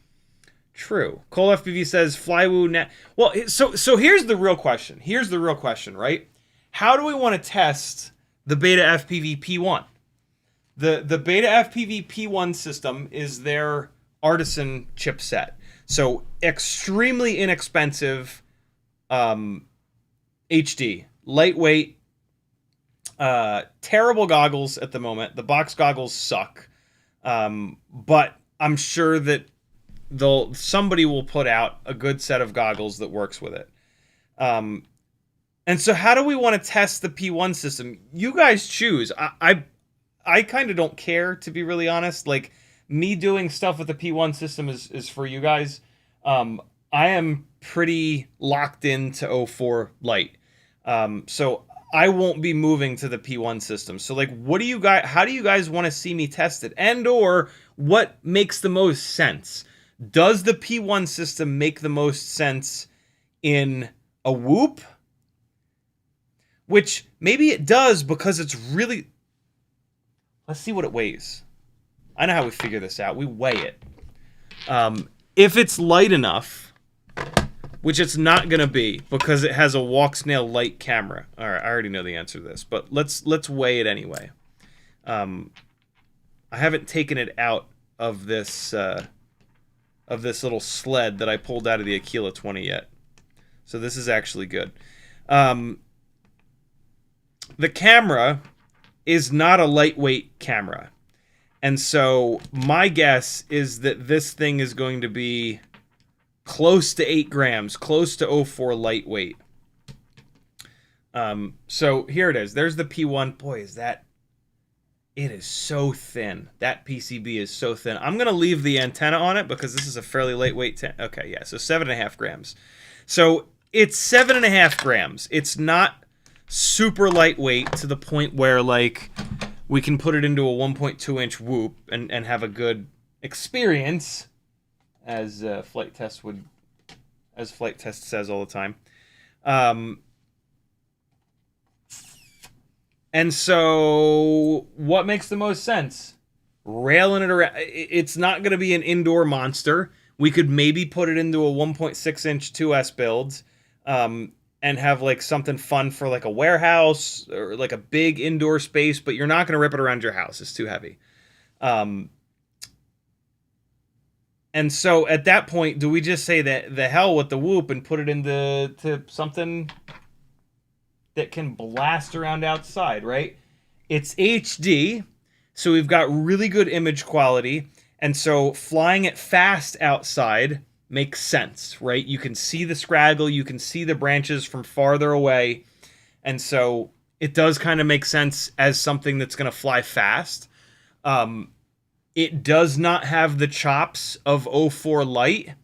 True. Cole FPV says flywoo net. Well, so here's the real question. Here's the real question, right? How do we want to test the Beta FPV P1? The Beta FPV P1 system is their Artisan chipset. So extremely inexpensive HD, lightweight, terrible goggles at the moment. The box goggles suck. But I'm sure that somebody will put out a good set of goggles that works with it. And so how do we want to test the P1 system? You guys choose. I kind of don't care, to be really honest. Like, me doing stuff with the P1 system is for you guys. I am pretty locked into 04 Lite. So I won't be moving to the P1 system. So like, how do you guys want to see me test it? And or what makes the most sense? Does the P1 system make the most sense in a whoop? Which maybe it does because it's really... Let's see what it weighs. I know how we figure this out. We weigh it. If it's light enough, which it's not going to be because it has a walk snail light camera. All right, I already know the answer to this, but let's weigh it anyway. I haven't taken it out of this little sled that I pulled out of the Aquila 20 yet. So this is actually good. The camera is not a lightweight camera. And so my guess is that this thing is going to be close to 8 grams, close to 04 lightweight. So here it is. There's the P1. Boy, is that... It is so thin. That PCB is so thin. I'm going to leave the antenna on it because this is a fairly lightweight... Okay, yeah, so 7.5 grams. So it's 7.5 grams. It's not super lightweight to the point where, like, we can put it into a 1.2-inch whoop and have a good experience, as Flight Test says all the time. And so, what makes the most sense? Railing it around. It's not going to be an indoor monster. We could maybe put it into a 1.6-inch 2S build, and have like something fun for like a warehouse or like a big indoor space, but you're not going to rip it around your house. It's too heavy. And so at that point, do we just say that the hell with the whoop and put it into something that can blast around outside, right? It's HD, so we've got really good image quality, and so flying it fast outside makes sense, right? You can see the scraggle, you can see the branches from farther away, and so it does kind of make sense as something that's going to fly fast. It does not have the chops of 04 Lite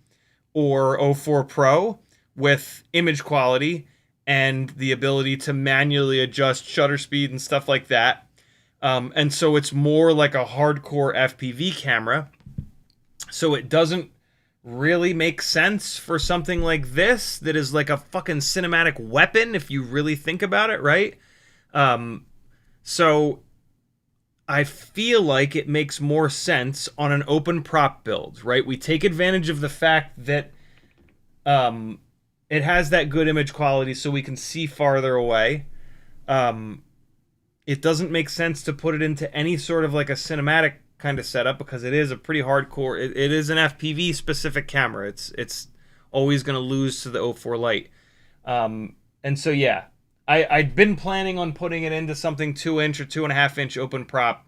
or 04 Pro with image quality and the ability to manually adjust shutter speed and stuff like that. And so it's more like a hardcore FPV camera. So it doesn't really make sense for something like this that is like a fucking cinematic weapon if you really think about it, right? So I feel like it makes more sense on an open prop build, right? We take advantage of the fact that it has that good image quality so we can see farther away. It doesn't make sense to put it into any sort of like a cinematic kind of setup because it is a pretty hardcore... It is an FPV specific camera. It's always going to lose to the 04 Lite. And so, yeah. I'd been planning on putting it into something 2-inch or 2.5-inch open prop.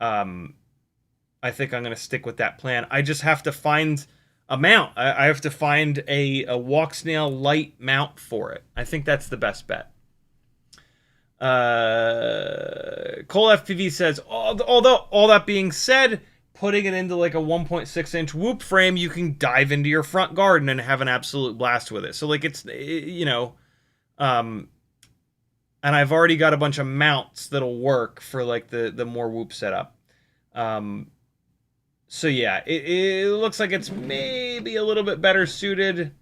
I think I'm going to stick with that plan. I just have to find a mount. I have to find a walk snail light mount for it. I think that's the best bet. Cole FPV says, although all that being said, putting it into like a 1.6-inch whoop frame, you can dive into your front garden and have an absolute blast with it. So like and I've already got a bunch of mounts that'll work for like the more whoop setup. So yeah, it looks like it's maybe a little bit better suited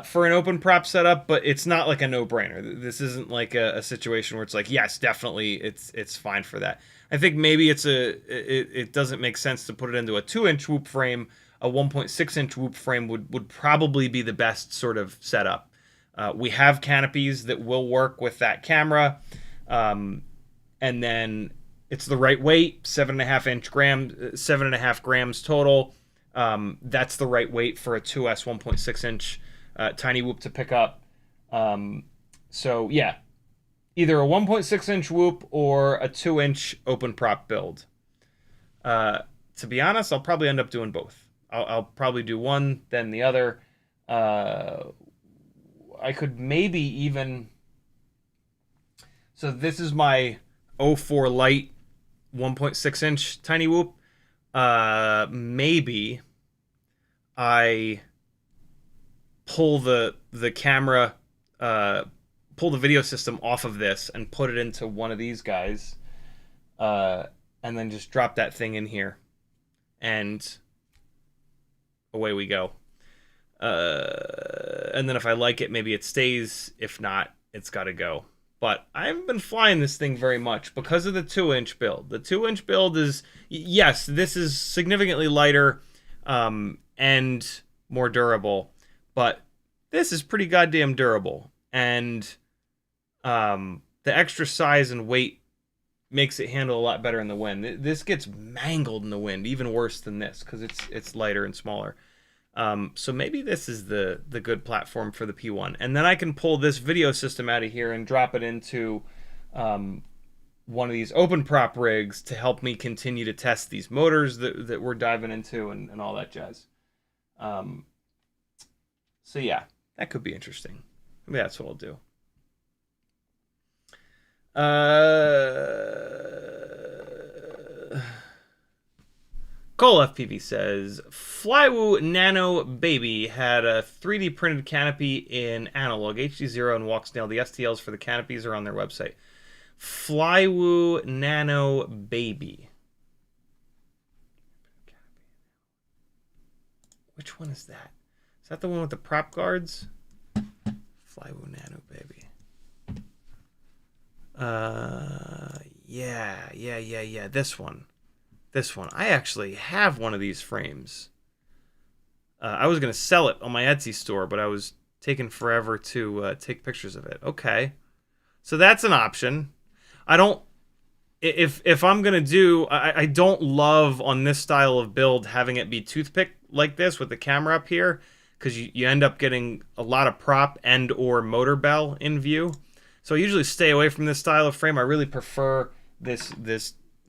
for an open prop setup, but it's not like a no-brainer. This isn't like a situation where it's like, yes, definitely, it's fine for that. I think maybe it doesn't make sense to put it into a 2-inch whoop frame. A 1.6-inch whoop frame would probably be the best sort of setup. We have canopies that will work with that camera, and then it's the right weight, 7.5 grams total. That's the right weight for a 2S 1.6-inch tiny whoop to pick up. So yeah, either a 1.6-inch whoop or a 2-inch open prop build. To be honest, I'll probably end up doing both. I'll probably do one, then the other. I could maybe even... So this is my 04 Lite 1.6-inch tiny whoop. Maybe I pull the camera, pull the video system off of this and put it into one of these guys, and then just drop that thing in here, and away we go. And then if I like it, maybe it stays. If not, it's got to go. But I haven't been flying this thing very much because of the 2-inch build. The 2-inch build is, yes, this is significantly lighter and more durable, but this is pretty goddamn durable. And the extra size and weight makes it handle a lot better in the wind. This gets mangled in the wind, even worse than this, because it's lighter and smaller. So maybe this is the good platform for the P1. And then I can pull this video system out of here and drop it into one of these open prop rigs to help me continue to test these motors that we're diving into and all that jazz. So yeah, that could be interesting. Maybe that's what I'll do. Cole FPV says, Flywoo Nano Baby had a 3D printed canopy in analog HD0 and Walksnail. The STLs for the canopies are on their website. Flywoo Nano Baby. Which one is that? Is that the one with the prop guards? Flywoo Nano Baby. Yeah. This one. I actually have one of these frames. I was going to sell it on my Etsy store, but I was taking forever to take pictures of it. Okay. So that's an option. I don't... If I'm going to do... I don't love, on this style of build, having it be toothpick like this with the camera up here, because you end up getting a lot of prop and or motor bell in view. So I usually stay away from this style of frame. I really prefer this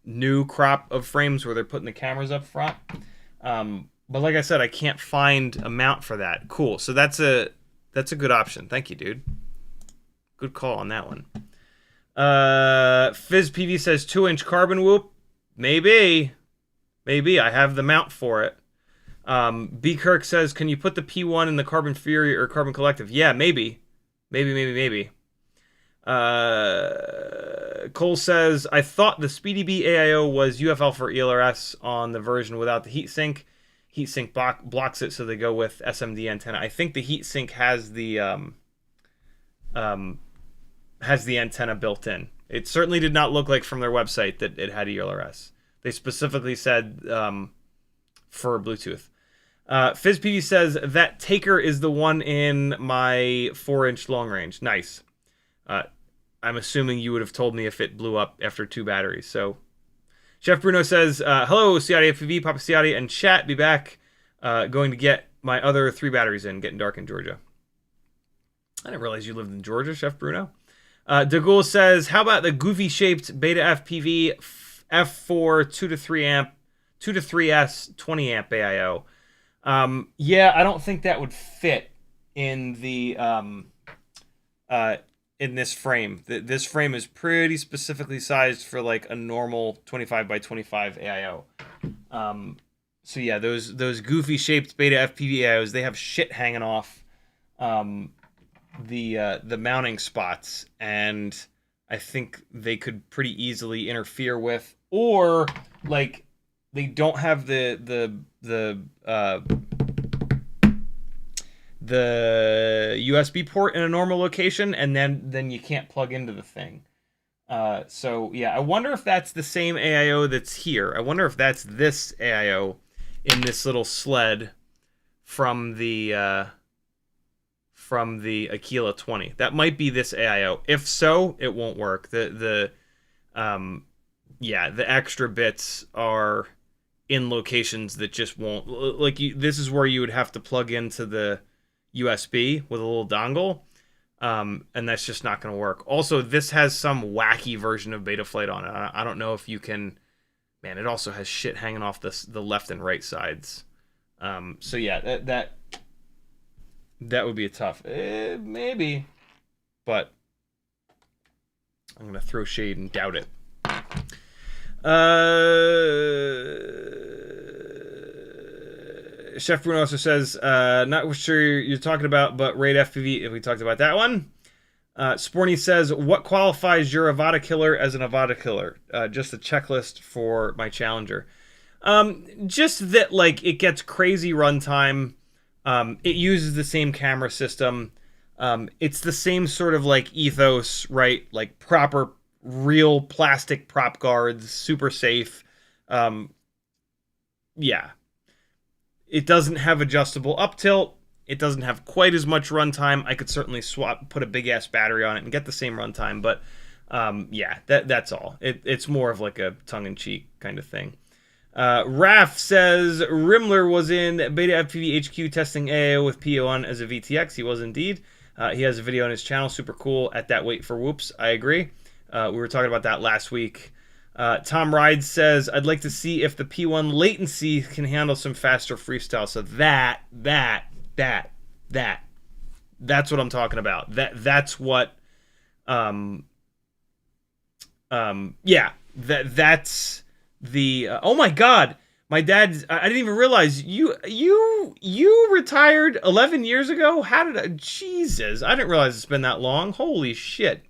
new crop of frames where they're putting the cameras up front. But like I said, I can't find a mount for that. Cool. So that's a good option. Thank you, dude. Good call on that one. FizzPV says 2-inch carbon whoop. Maybe. I have the mount for it. B Kirk says, can you put the P1 in the Carbon Fury or Carbon Collective? Yeah, maybe. Cole says, I thought the SpeedyB AIO was UFL for ELRS on the version without the heatsink. Heatsink blocks it, so they go with SMD antenna. I think the heatsink has the antenna built in. It certainly did not look like from their website that it had ELRS. They specifically said for Bluetooth. FizzPV says, that Taker is the one in my 4-inch long range. Nice. I'm assuming you would have told me if it blew up after 2 batteries. So, Chef Bruno says, hello, CiottiFPV, Papa Ciotti, and chat. Be back. Going to get my other 3 batteries in. Getting dark in Georgia. I didn't realize you lived in Georgia, Chef Bruno. DeGaulle says, how about the goofy-shaped Beta FPV F4 2 to 3 amp, 2 to 3S 20 amp AIO? Yeah, I don't think that would fit in the in this frame. This frame is pretty specifically sized for like a normal 25 by 25 AIO. So yeah, those goofy shaped Beta FPV AIOs, they have shit hanging off the mounting spots, and I think they could pretty easily interfere with, or like they don't have the USB port in a normal location, and then you can't plug into the thing. So yeah, I wonder if that's the same AIO that's here. I wonder if that's this AIO in this little sled from the Aquila 20. That might be this AIO. If so, it won't work. The extra bits are in locations that just won't, like, this is where you would have to plug into the USB with a little dongle, and that's just not going to work. Also, this has some wacky version of Betaflight on it. I don't know if you can... Man, it also has shit hanging off the left and right sides. So yeah, that would be a tough... maybe. But I'm going to throw shade and doubt it. Chef Bruno also says, not sure you're talking about, but Raid FPV, if we talked about that one. Sporny says, what qualifies your Avada killer as an Avada killer? Just a checklist for my Challenger. Just that, like, it gets crazy runtime. It uses the same camera system. It's the same sort of, like, ethos, right? Like, proper, real plastic prop guards, super safe. Yeah. It doesn't have adjustable up tilt. It doesn't have quite as much runtime. I could certainly put a big ass battery on it and get the same runtime, but yeah, that's all. It's more of like a tongue-in-cheek kind of thing. Raf says Rimler was in Beta FPV HQ testing AO with PO1 as a VTX. He was indeed. He has a video on his channel, super cool. At that weight for whoops, I agree. We were talking about that last week. Tom Ride says, I'd like to see if the P1 latency can handle some faster freestyle. So that's what I'm talking about. That's what, that's the, oh my God, my dad, I didn't even realize you retired 11 years ago. How did I, Jesus, I didn't realize it's been that long. Holy shit.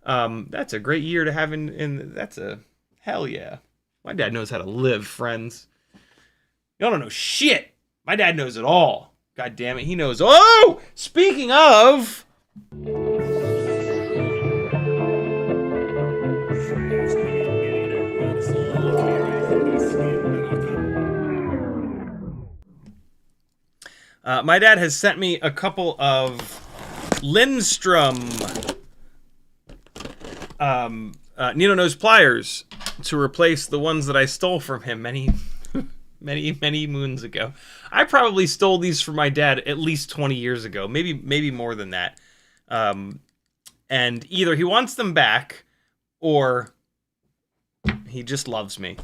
That's a great year to have in that's a, hell yeah. My dad knows how to live, friends. Y'all don't know shit. My dad knows it all. God damn it, he knows. Oh! Speaking of... my dad has sent me a couple of Lindstrom needle nose pliers to replace the ones that I stole from him many moons ago. I probably stole these from my dad at least 20 years ago, maybe more than that. And either he wants them back, or he just loves me,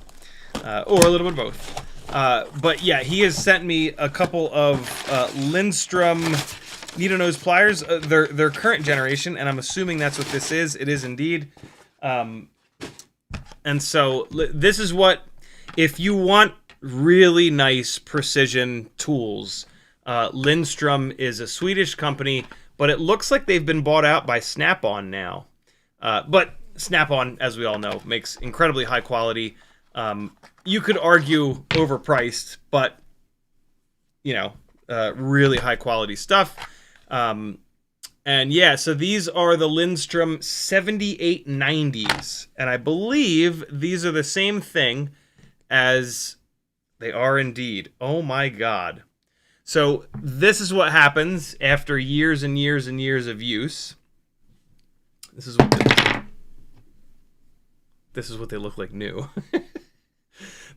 or a little bit of both. But yeah, he has sent me a couple of Lindstrom needle nose pliers. They're current generation, and I'm assuming that's what this is. It is indeed. And so this is what, if you want really nice precision tools, Lindstrom is a Swedish company, but it looks like they've been bought out by Snap-on now. But Snap-on, as we all know, makes incredibly high quality. You could argue overpriced, but, you know, really high quality stuff. And yeah, so these are the Lindstrom 7890s. And I believe these are the same thing as they are indeed. Oh my God. So this is what happens after years and years and years of use. This is what they look like new.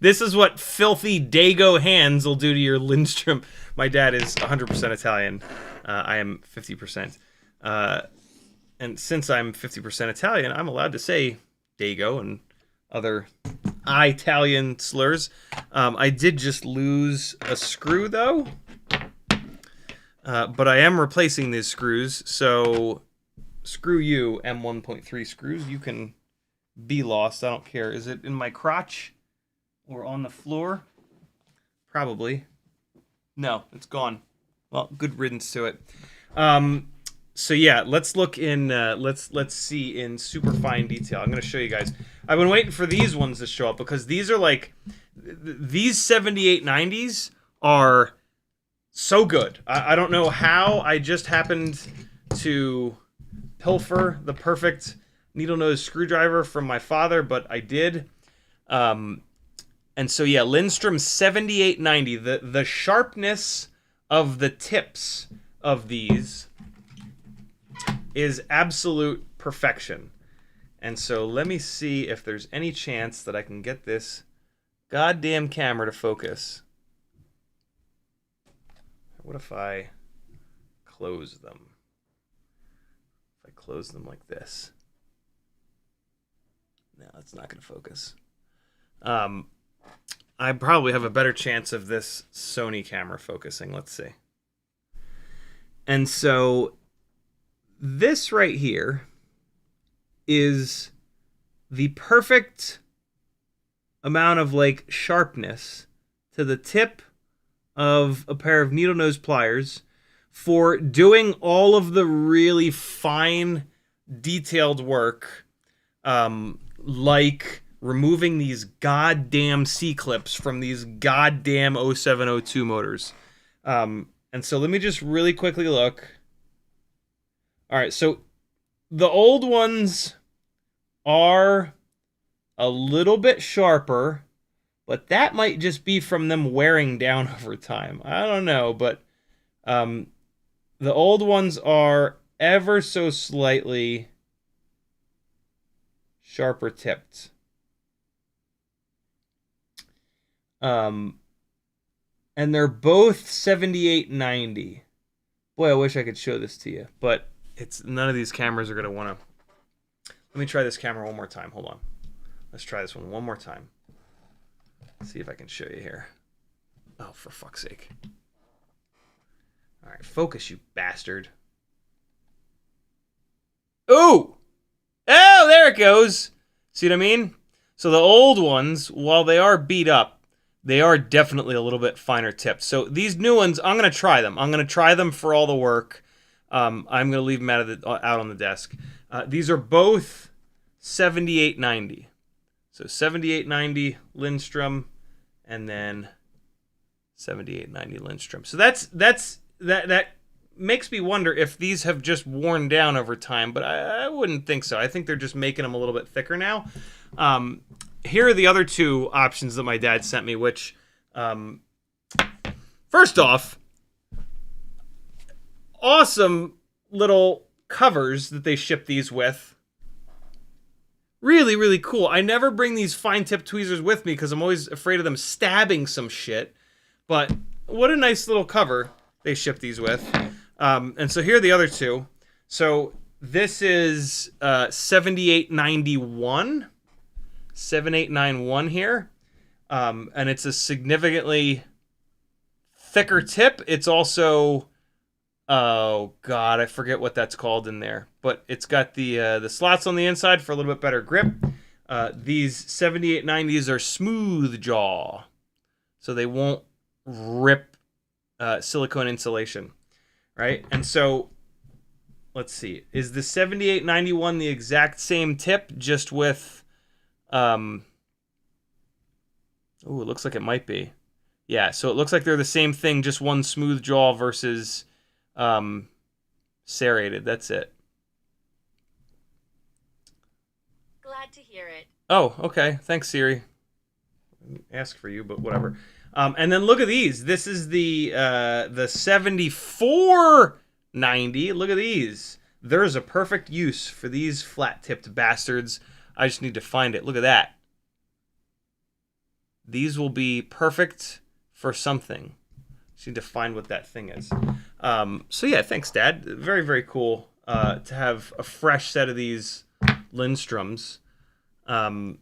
This is what filthy Dago hands will do to your Lindstrom. My dad is 100% Italian. I am 50%. And since I'm 50% Italian, I'm allowed to say Dago and other Italian slurs. I did just lose a screw, though. But I am replacing these screws, so screw you, M1.3 screws. You can be lost. I don't care. Is it in my crotch or on the floor? Probably. No, it's gone. Well, good riddance to it. So yeah, let's look in. Let's see in super fine detail. I'm going to show you guys. I've been waiting for these ones to show up because these are like these 7890s are so good. I don't know how I just happened to pilfer the perfect needle nose screwdriver from my father, but I did. And so yeah, Lindstrom 7890. The sharpness of the tips of these is absolute perfection. And so let me see if there's any chance that I can get this goddamn camera to focus. What if I close them? If I close them like this. No, it's not going to focus. I probably have a better chance of this Sony camera focusing. Let's see. And so this right here is the perfect amount of like sharpness to the tip of a pair of needle nose pliers for doing all of the really fine detailed work, like removing these goddamn C-clips from these goddamn 0702 motors. And so let me just really quickly look. All right, so the old ones are a little bit sharper, but that might just be from them wearing down over time. I don't know, but the old ones are ever so slightly sharper tipped. And they're both 7890. Boy, I wish I could show this to you, but it's none of these cameras are going to want to Let me try this camera one more time. Hold on. Let's try this one more time. Let's see if I can show you here. Oh, for fuck's sake. All right, focus, you bastard. Ooh! Oh, there it goes. See what I mean? So the old ones, while they are beat up, they are definitely a little bit finer tipped. So these new ones, I'm going to try them. I'm going to try them for all the work. I'm going to leave them out on the desk. These are both 7890. So 7890 Lindstrom, and then 7890 Lindstrom. So that makes me wonder if these have just worn down over time, but I wouldn't think so. I think they're just making them a little bit thicker now. Here are the other two options that my dad sent me, which, first off, awesome little covers that they ship these with. Really, really cool. I never bring these fine tip tweezers with me because I'm always afraid of them stabbing some shit. But what a nice little cover they ship these with. And so here are the other two. So this is 7891. 7891 here. And it's a significantly thicker tip. It's also... Oh, God, I forget what that's called in there. But it's got the slots on the inside for a little bit better grip. These 7890s are smooth jaw. So they won't rip silicone insulation. Right? And so, let's see. Is the 7891 the exact same tip, just with... Oh, it looks like it might be. Yeah, so it looks like they're the same thing, just one smooth jaw versus... serrated. That's it. Glad to hear it. Oh, okay. Thanks, Siri. I didn't ask for you, but whatever. And then look at these. This is the 7490. Look at these. There's a perfect use for these flat-tipped bastards. I just need to find it. Look at that. These will be perfect for something. Just need to find what that thing is. So yeah, thanks, Dad. Very, very cool to have a fresh set of these Lindstroms. I'm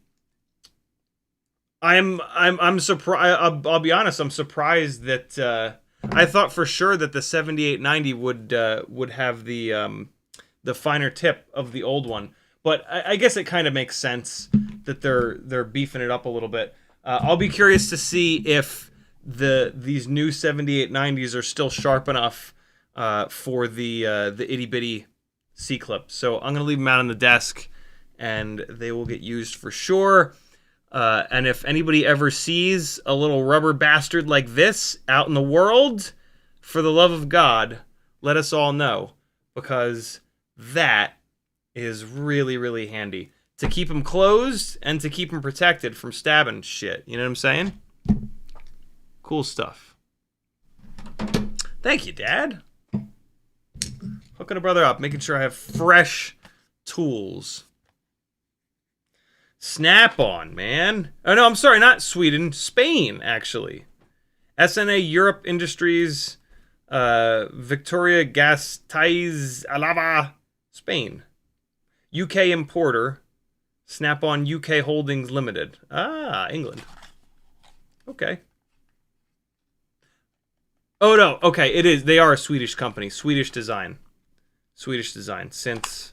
surprised. I'll be honest. I'm surprised that I thought for sure that the 7890 would have the finer tip of the old one. But I guess it kind of makes sense that they're beefing it up a little bit. I'll be curious to see if these new 7890s are still sharp enough for the itty bitty C clip. So I'm gonna leave them out on the desk, and they will get used for sure. And if anybody ever sees a little rubber bastard like this out in the world, for the love of God, let us all know, because that is really, really handy to keep them closed and to keep them protected from stabbing shit. You know what I'm saying? Cool stuff. Thank you, Dad. Hooking a brother up, making sure I have fresh tools. Snap-on, man. Oh, no, I'm sorry, not Sweden. Spain, actually. SNA Europe Industries, Victoria Gasteiz Alava, Spain. UK importer, Snap-on UK Holdings Limited. Ah, England. Okay. Oh, no. Okay, it is. They are a Swedish company. Swedish design. Swedish design since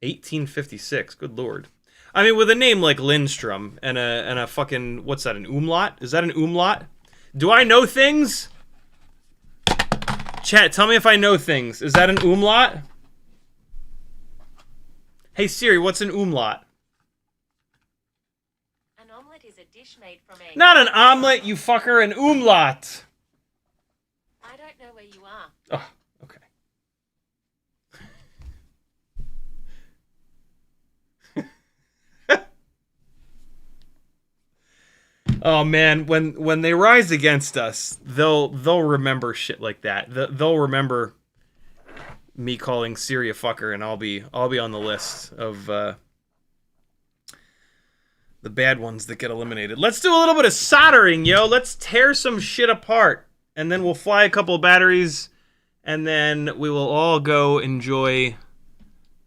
1856. Good lord. I mean, with a name like Lindstrom and a fucking... What's that, an umlaut? Is that an umlaut? Do I know things? Chat, tell me if I know things. Is that an umlaut? Hey, Siri, what's an umlaut? An omelette is a dish made from eggs. Not an omelet, you fucker, an umlaut. I don't know where you are. Oh, okay. Oh man, when they rise against us, they'll remember shit like that. They'll remember me calling Siri a fucker, and I'll be on the list of the bad ones that get eliminated. Let's do a little bit of soldering, yo. Let's tear some shit apart, and then we'll fly a couple of batteries, and then we will all go enjoy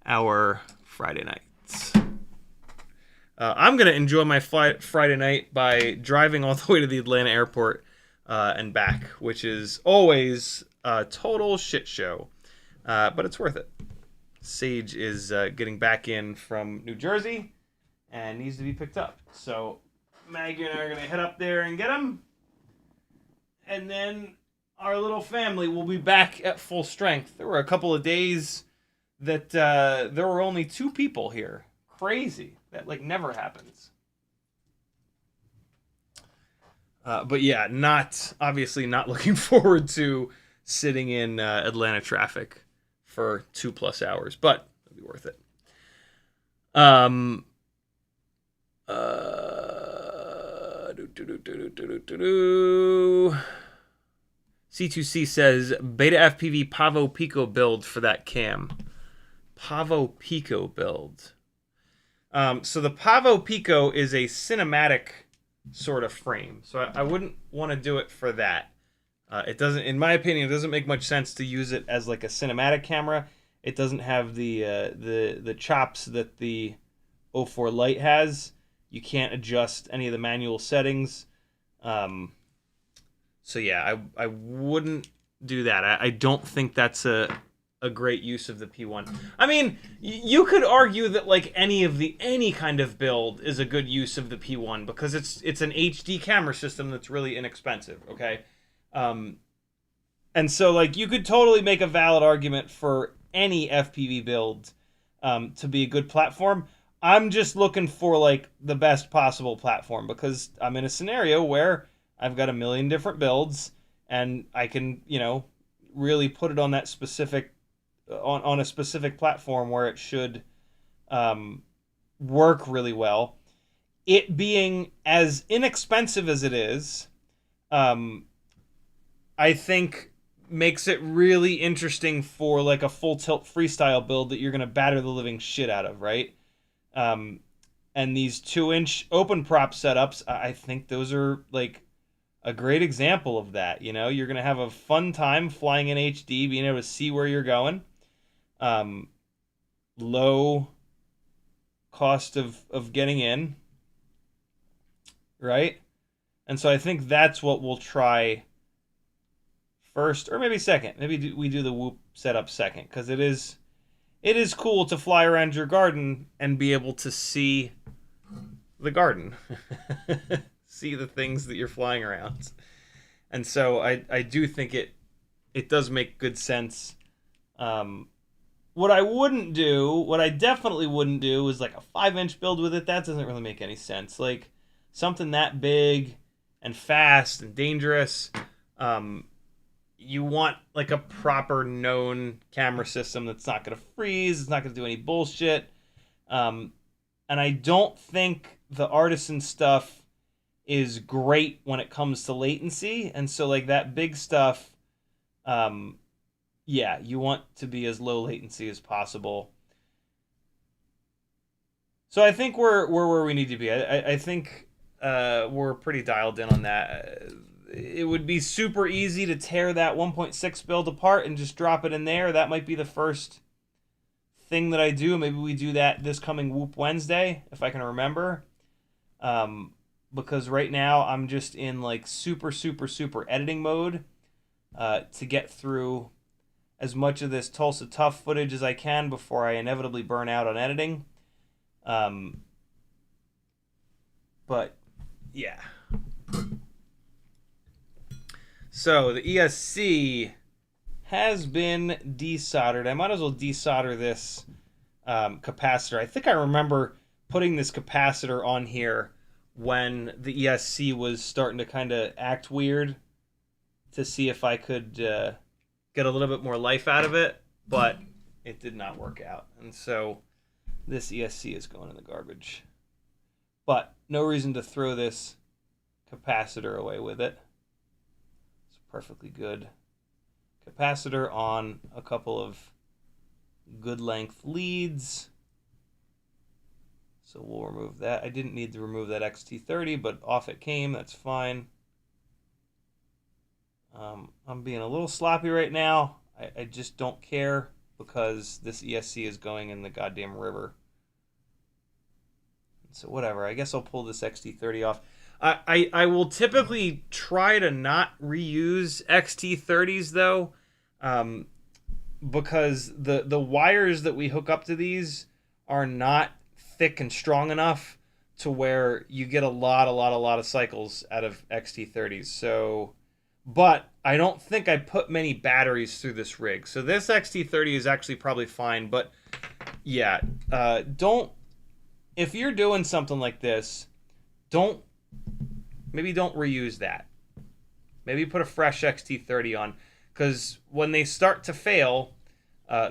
our Friday nights. I'm going to enjoy my Friday night by driving all the way to the Atlanta airport and back, which is always a total shit show. But it's worth it. Sage is getting back in from New Jersey and needs to be picked up. So Maggie and I are going to head up there and get him. And then our little family will be back at full strength. There were a couple of days that there were only 2 people here. Crazy. That like never happens. But yeah, obviously not looking forward to sitting in Atlanta traffic for 2+ hours, but it'll be worth it. C2C says Beta FPV Pavo Pico build for that cam. Pavo Pico build. So the Pavo Pico is a cinematic sort of frame. So I wouldn't want to do it for that. It doesn't, in my opinion, it doesn't make much sense to use it as like a cinematic camera. It doesn't have the chops that the 04 Lite has. You can't adjust any of the manual settings. So yeah, I wouldn't do that. I don't think that's a great use of the P1. I mean, you could argue that like any kind of build is a good use of the P1 because it's an HD camera system that's really inexpensive, okay? And so like you could totally make a valid argument for any FPV build to be a good platform. I'm just looking for like the best possible platform because I'm in a scenario where I've got a million different builds and I can, really put it on that specific on a specific platform where it should work really well. It being as inexpensive as it is, I think makes it really interesting for like a full tilt freestyle build that you're going to batter the living shit out of, right? And these 2-inch open prop setups, I think those are like a great example of that. You're going to have a fun time flying in HD, being able to see where you're going. Low cost of getting in, right? And so I think that's what we'll try first, or maybe second. Maybe we do the Whoop setup second, because it is cool to fly around your garden and be able to see the garden, see the things that you're flying around. And so I do think it does make good sense. What I definitely wouldn't do is like a 5-inch build with it. That doesn't really make any sense. Like something that big and fast and dangerous, you want like a proper known camera system that's not going to freeze, it's not going to do any bullshit. And I don't think the Artisan stuff is great when it comes to latency. And so like that big stuff, yeah, you want to be as low latency as possible. So I think we're where we need to be. I think we're pretty dialed in on that. It would be super easy to tear that 1.6 build apart and just drop it in there. That might be the first thing that I do. Maybe we do that this coming Whoop Wednesday, if I can remember. Because right now I'm just in like super editing mode to get through as much of this Tulsa Tough footage as I can before I inevitably burn out on editing. But yeah. So the ESC has been desoldered. I might as well desolder this capacitor. I think I remember putting this capacitor on here when the ESC was starting to kind of act weird to see if I could get a little bit more life out of it, but it did not work out. And so this ESC is going in the garbage. But no reason to throw this capacitor away with it. It's perfectly good capacitor on a couple of good length leads. So we'll remove that. I didn't need to remove that XT30, but off it came. That's fine. I'm being a little sloppy right now. I just don't care because this ESC is going in the goddamn river. So whatever, I guess I'll pull this XT30 off. I will typically try to not reuse XT30s though, because the wires that we hook up to these are not thick and strong enough to where you get a lot of cycles out of XT30s. So, but I don't think I put many batteries through this rig. So this XT30 is actually probably fine, but yeah, if you're doing something like this, maybe don't reuse that. Maybe put a fresh XT30 on, because when they start to fail,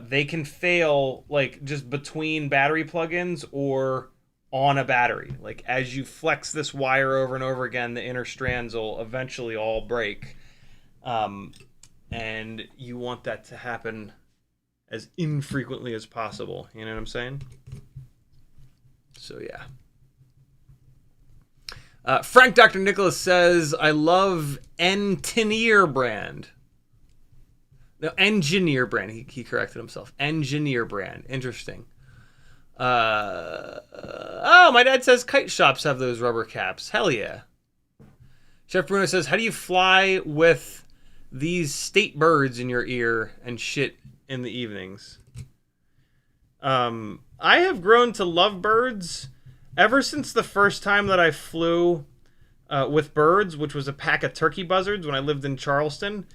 they can fail like just between battery plugins or on a battery. Like as you flex this wire over and over again, the inner strands will eventually all break. And you want that to happen as infrequently as possible. You know what I'm saying? So yeah. Frank Dr. Nicholas says, I love Engineer brand. No, Engineer brand. He corrected himself. Engineer brand. Interesting. Oh, my dad says kite shops have those rubber caps. Hell yeah. Chef Bruno says, how do you fly with these state birds in your ear and shit in the evenings? I have grown to love birds ever since the first time that I flew with birds, which was a pack of turkey buzzards when I lived in Charleston.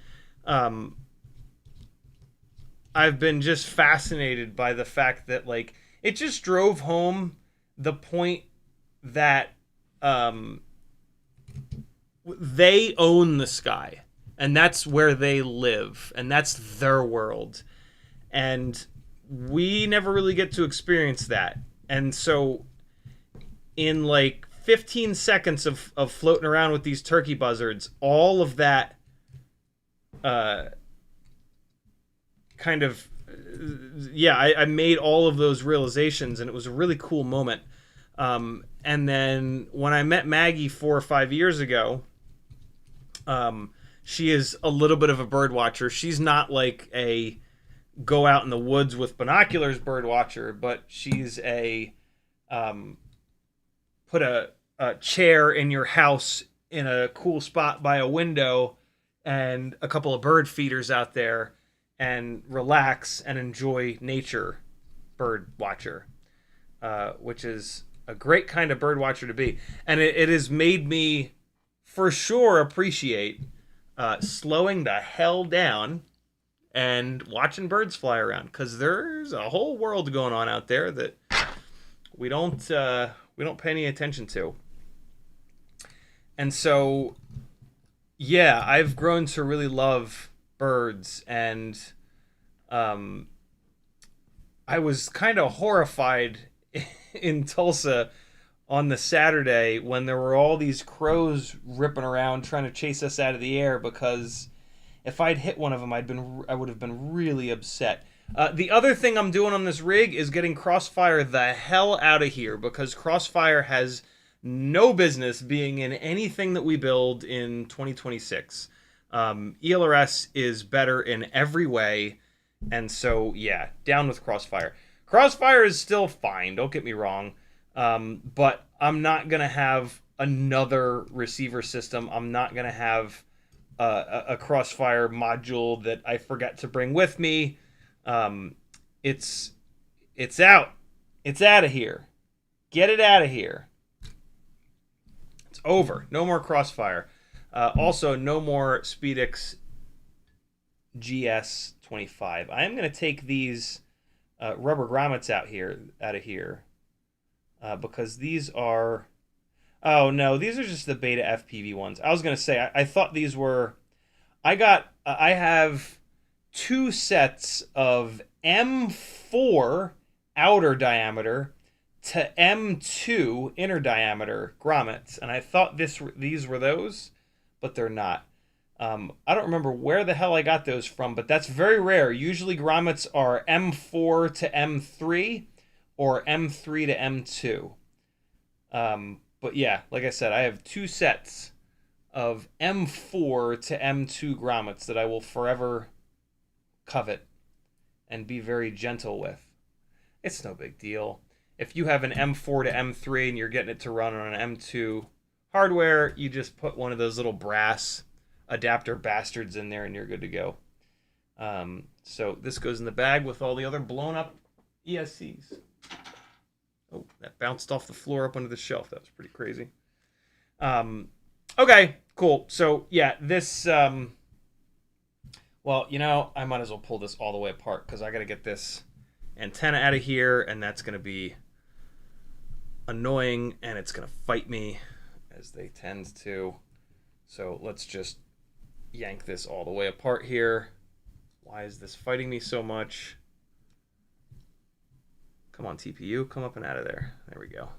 I've been just fascinated by the fact that, like, it just drove home the point that they own the sky, and that's where they live, and that's their world. And we never really get to experience that. And so in like 15 seconds of floating around with these turkey buzzards, all of that kind of, I made all of those realizations, and it was a really cool moment. And then when I met Maggie 4 or 5 years ago, she is a little bit of a bird watcher. She's not like a go out in the woods with binoculars bird watcher, but she's a put a chair in your house in a cool spot by a window and a couple of bird feeders out there and relax and enjoy nature bird watcher, which is a great kind of bird watcher to be. And it has made me for sure appreciate slowing the hell down and watching birds fly around, because there's a whole world going on out there that we don't pay any attention to. And so, yeah, I've grown to really love birds, and I was kind of horrified in Tulsa on the Saturday when there were all these crows ripping around trying to chase us out of the air, because if I'd hit one of them, I would have been really upset. The other thing I'm doing on this rig is getting Crossfire the hell out of here, because Crossfire has no business being in anything that we build in 2026. ELRS is better in every way, and so yeah, down with Crossfire. Crossfire is still fine, don't get me wrong, but I'm not gonna have another receiver system. I'm not gonna have a Crossfire module that I forgot to bring with me. It's out. It's out of here. Get it out of here. It's over. No more Crossfire. Also, no more SpeedX GS25. I am going to take these rubber grommets out of here, because these are... Oh, no, these are just the beta FPV ones. I was going to say, I thought these were... I have 2 sets of M4 outer diameter to M2 inner diameter grommets, and I thought these were those, but they're not. I don't remember where the hell I got those from, but that's very rare. Usually grommets are M4 to M3 or M3 to M2. But yeah, like I said, I have 2 sets of M4 to M2 grommets that I will forever covet and be very gentle with. It's no big deal. If you have an M4 to M3 and you're getting it to run on an M2 hardware, you just put one of those little brass adapter bastards in there and you're good to go. So this goes in the bag with all the other blown up ESCs. Oh, that bounced off the floor up under the shelf. That was pretty crazy. Okay, cool. So yeah, this, well, you know, I might as well pull this all the way apart because I got to get this antenna out of here, and that's going to be annoying, and it's going to fight me as they tend to. So let's just yank this all the way apart here. Why is this fighting me so much? Come on, TPU, come up and out of there. There we go.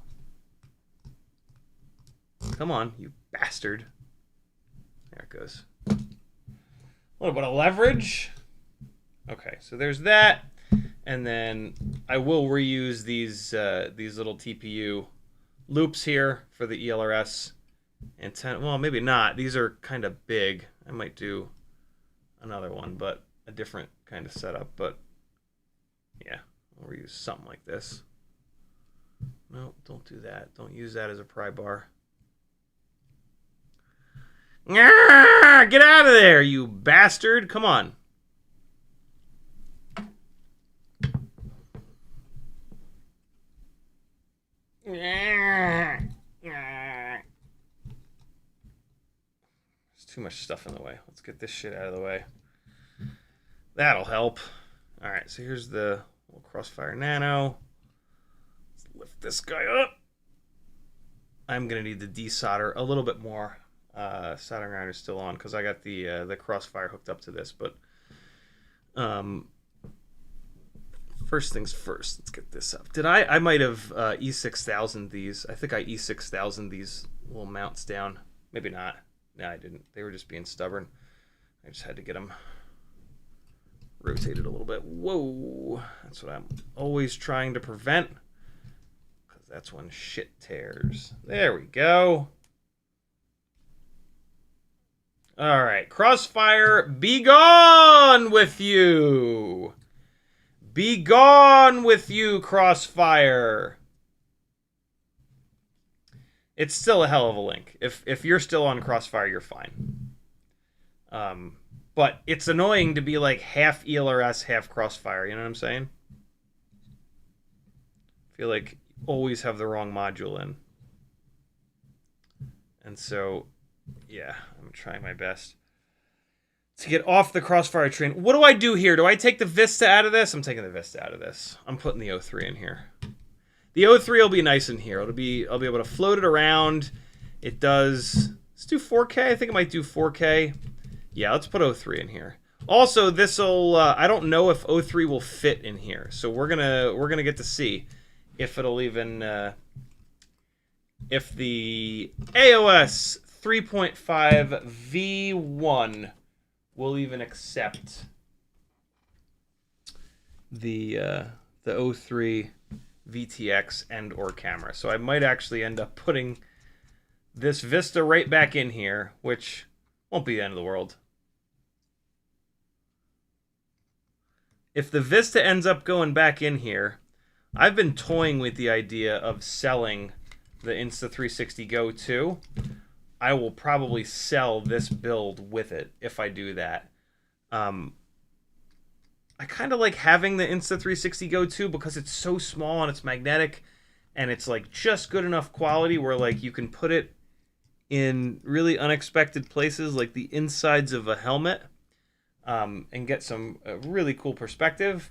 Come on, you bastard. There it goes. A little bit of leverage. Okay, so there's that. And then I will reuse these little TPU loops here for the ELRS antenna. Well, maybe not. These are kind of big. I might do another one, but a different kind of setup. But yeah, I'll reuse something like this. No, don't do that. Don't use that as a pry bar. Get out of there, you bastard. Come on. There's too much stuff in the way. Let's get this shit out of the way. That'll help. All right, so here's the little Crossfire Nano. Let's lift this guy up. I'm going to need to desolder a little bit more. Soldering iron is still on because I got the Crossfire hooked up to this. But first things first, let's get this up. Did I might have E6000 these. I think I E6000 these little mounts down. Maybe not. No, I didn't. They were just being stubborn. I just had to get them rotated a little bit. Whoa. That's what I'm always trying to prevent. Because that's when shit tears. There we go. All right. Crossfire, be gone with you. Be gone with you, Crossfire. It's still a hell of a link. If you're still on Crossfire, you're fine. But it's annoying to be like half ELRS, half Crossfire. You know what I'm saying? I feel like you always have the wrong module in. And so, yeah, I'm trying my best to get off the Crossfire train. What do I do here? Do I take the Vista out of this? I'm taking the Vista out of this. I'm putting the O3 in here. The O3 will be nice in here. I'll be able to float it around. It does. Let's do 4K. I think it might do 4K. Yeah, let's put O3 in here. Also, this'll. I don't know if O3 will fit in here, so we're gonna get to see if it'll even if the AOS 3.5 V1 will even accept the O3 VTX and or camera. So I might actually end up putting this Vista right back in here, which won't be the end of the world. If the Vista ends up going back in here, I've been toying with the idea of selling the Insta360 Go 2. I will probably sell this build with it if I do that. I kind of like having the Insta360 Go 2 because it's so small and it's magnetic and it's like just good enough quality where like you can put it in really unexpected places like the insides of a helmet and get some really cool perspective.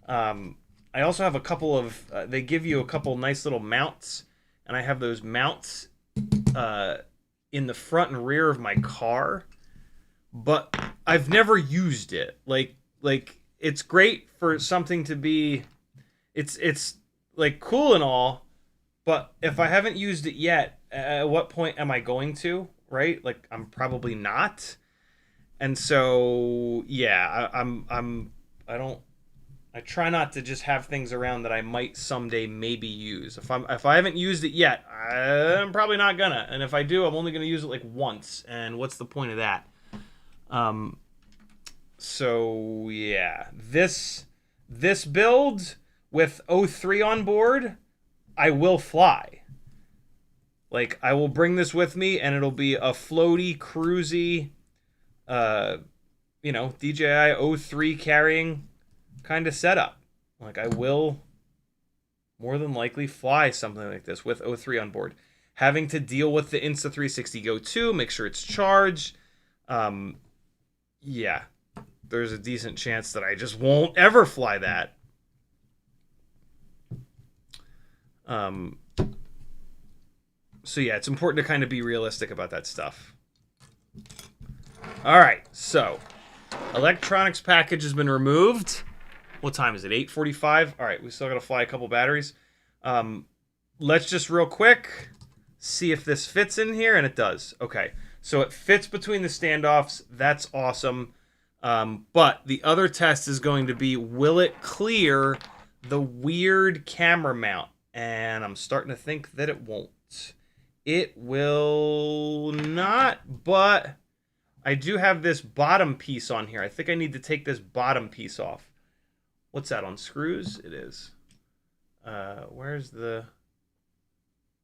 I also have a couple of, they give you a couple nice little mounts, and I have those mounts in the front and rear of my car, but I've never used it. Like it's great for something to be, it's like cool and all, but if I haven't used it yet, at what point am I going to, right? Like I'm probably not. And so, yeah, I try not to just have things around that I might someday maybe use. If I haven't used it yet, I'm probably not gonna. And if I do, I'm only gonna use it like once. And what's the point of that? So yeah, this this build with 03 on board, I will fly. Like, I will bring this with me, and it'll be a floaty, cruisy, you know, DJI 03 carrying kind of setup. Like, I will more than likely fly something like this with 03 on board. Having to deal with the Insta360 Go 2, make sure it's charged. Yeah, there's a decent chance that I just won't ever fly that. So yeah, it's important to kind of be realistic about that stuff. All right, so electronics package has been removed. What time is it? 8:45. All right, we still got to fly a couple batteries. Let's just real quick see if this fits in here, and it does. Okay, so it fits between the standoffs. That's awesome. But the other test is going to be, will it clear the weird camera mount? And I'm starting to think that it won't. It will not, but I do have this bottom piece on here. I think I need to take this bottom piece off. What's that, on screws? It is. Where the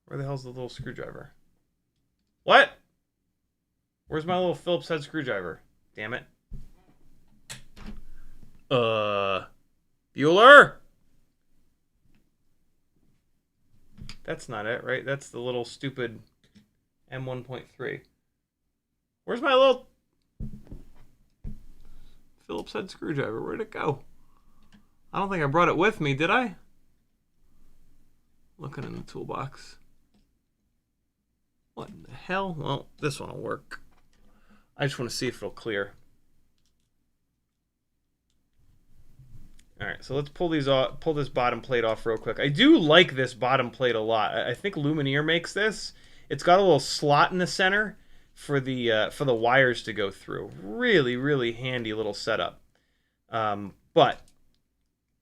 hell's the little screwdriver? What? Where's my little Phillips head screwdriver? Damn it. Bueller? That's not it, right? That's the little stupid M1.3. Where's my little Phillips head screwdriver? Where'd it go? I don't think I brought it with me, did I? Looking in the toolbox. What in the hell? Well, this one will work. I just want to see if it'll clear. All right, so let's pull these off, pull this bottom plate off real quick. I do like this bottom plate a lot. I think Lumineer makes this. It's got a little slot in the center for the wires to go through. Really, really handy little setup. But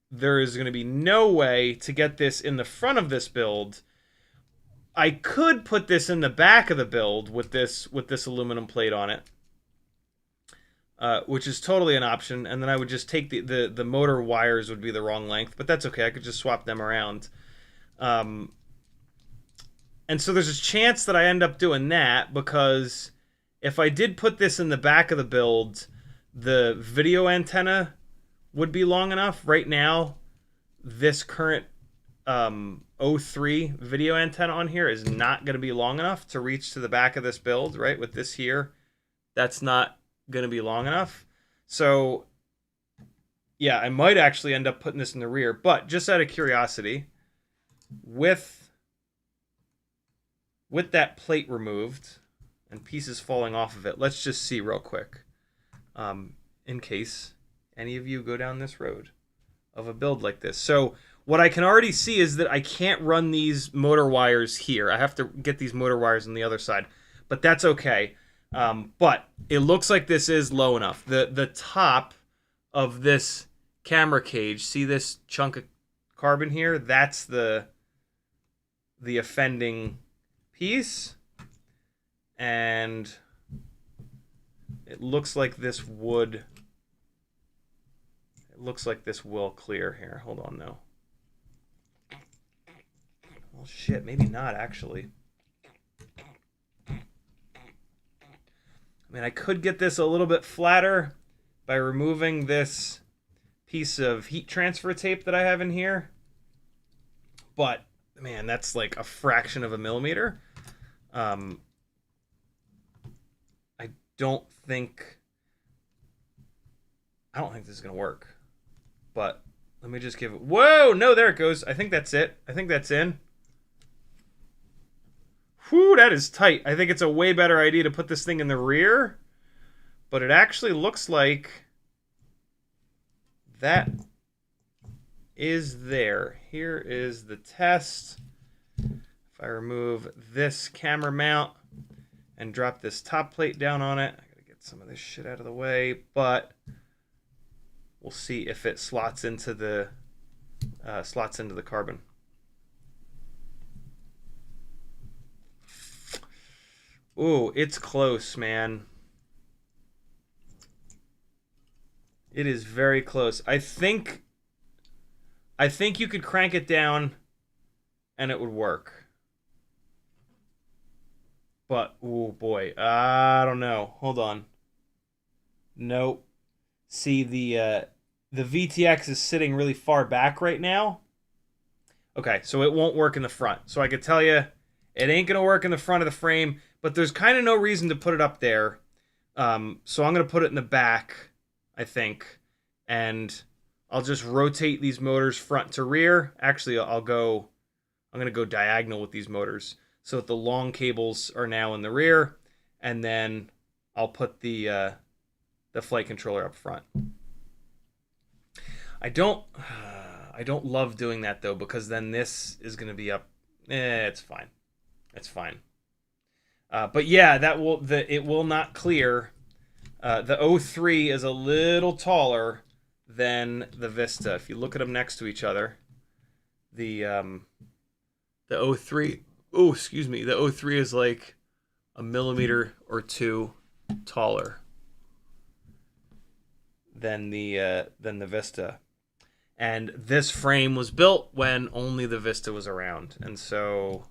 there is going to be no way to get this in the front of this build. I could put this in the back of the build with this aluminum plate on it. Which is totally an option, and then I would just take the motor wires would be the wrong length, but that's okay. I could just swap them around. And so there's a chance that I end up doing that, because if I did put this in the back of the build, the video antenna would be long enough. Right now, this current 03 video antenna on here is not going to be long enough to reach to the back of this build, right? With this here, that's not going to be long enough. So yeah, I might actually end up putting this in the rear, but just out of curiosity, with that plate removed and pieces falling off of it, let's just see real quick, in case any of you go down this road of a build like this. So what I can already see is that I can't run these motor wires here. I have to get these motor wires on the other side, but that's okay. But it looks like this is low enough. The top of this camera cage, see this chunk of carbon here? That's the offending piece. And it looks like this will clear here. Hold on though. Well, shit, maybe not actually. I mean, I could get this a little bit flatter by removing this piece of heat transfer tape that I have in here. But, man, that's like a fraction of a millimeter. I don't think this is going to work. But let me just give it... Whoa! No, there it goes. I think that's it. I think that's in. Whew, that is tight. I think it's a way better idea to put this thing in the rear, but it actually looks like that is there. Here is the test. If I remove this camera mount and drop this top plate down on it, I gotta get some of this shit out of the way, but we'll see if it slots into the carbon. Ooh, it's close, man. It is very close. I think I think you could crank it down and it would work. But, oh boy, I don't know. Hold on. Nope. See, the VTX is sitting really far back right now. Okay, so it won't work in the front. So I could tell you, it ain't going to work in the front of the frame, but there's kind of no reason to put it up there. So I'm going to put it in the back, I think, and I'll just rotate these motors front to rear. Actually, I'm going to go diagonal with these motors so that the long cables are now in the rear, and then I'll put the flight controller up front. I don't love doing that though, because then this is going to be up. It's fine. It's fine. But yeah, it will not clear. The 03 is a little taller than the Vista. If you look at them next to each other, the 03. Oh, excuse me. The 03 is like a millimeter or two taller than the Vista. And this frame was built when only the Vista was around. And so,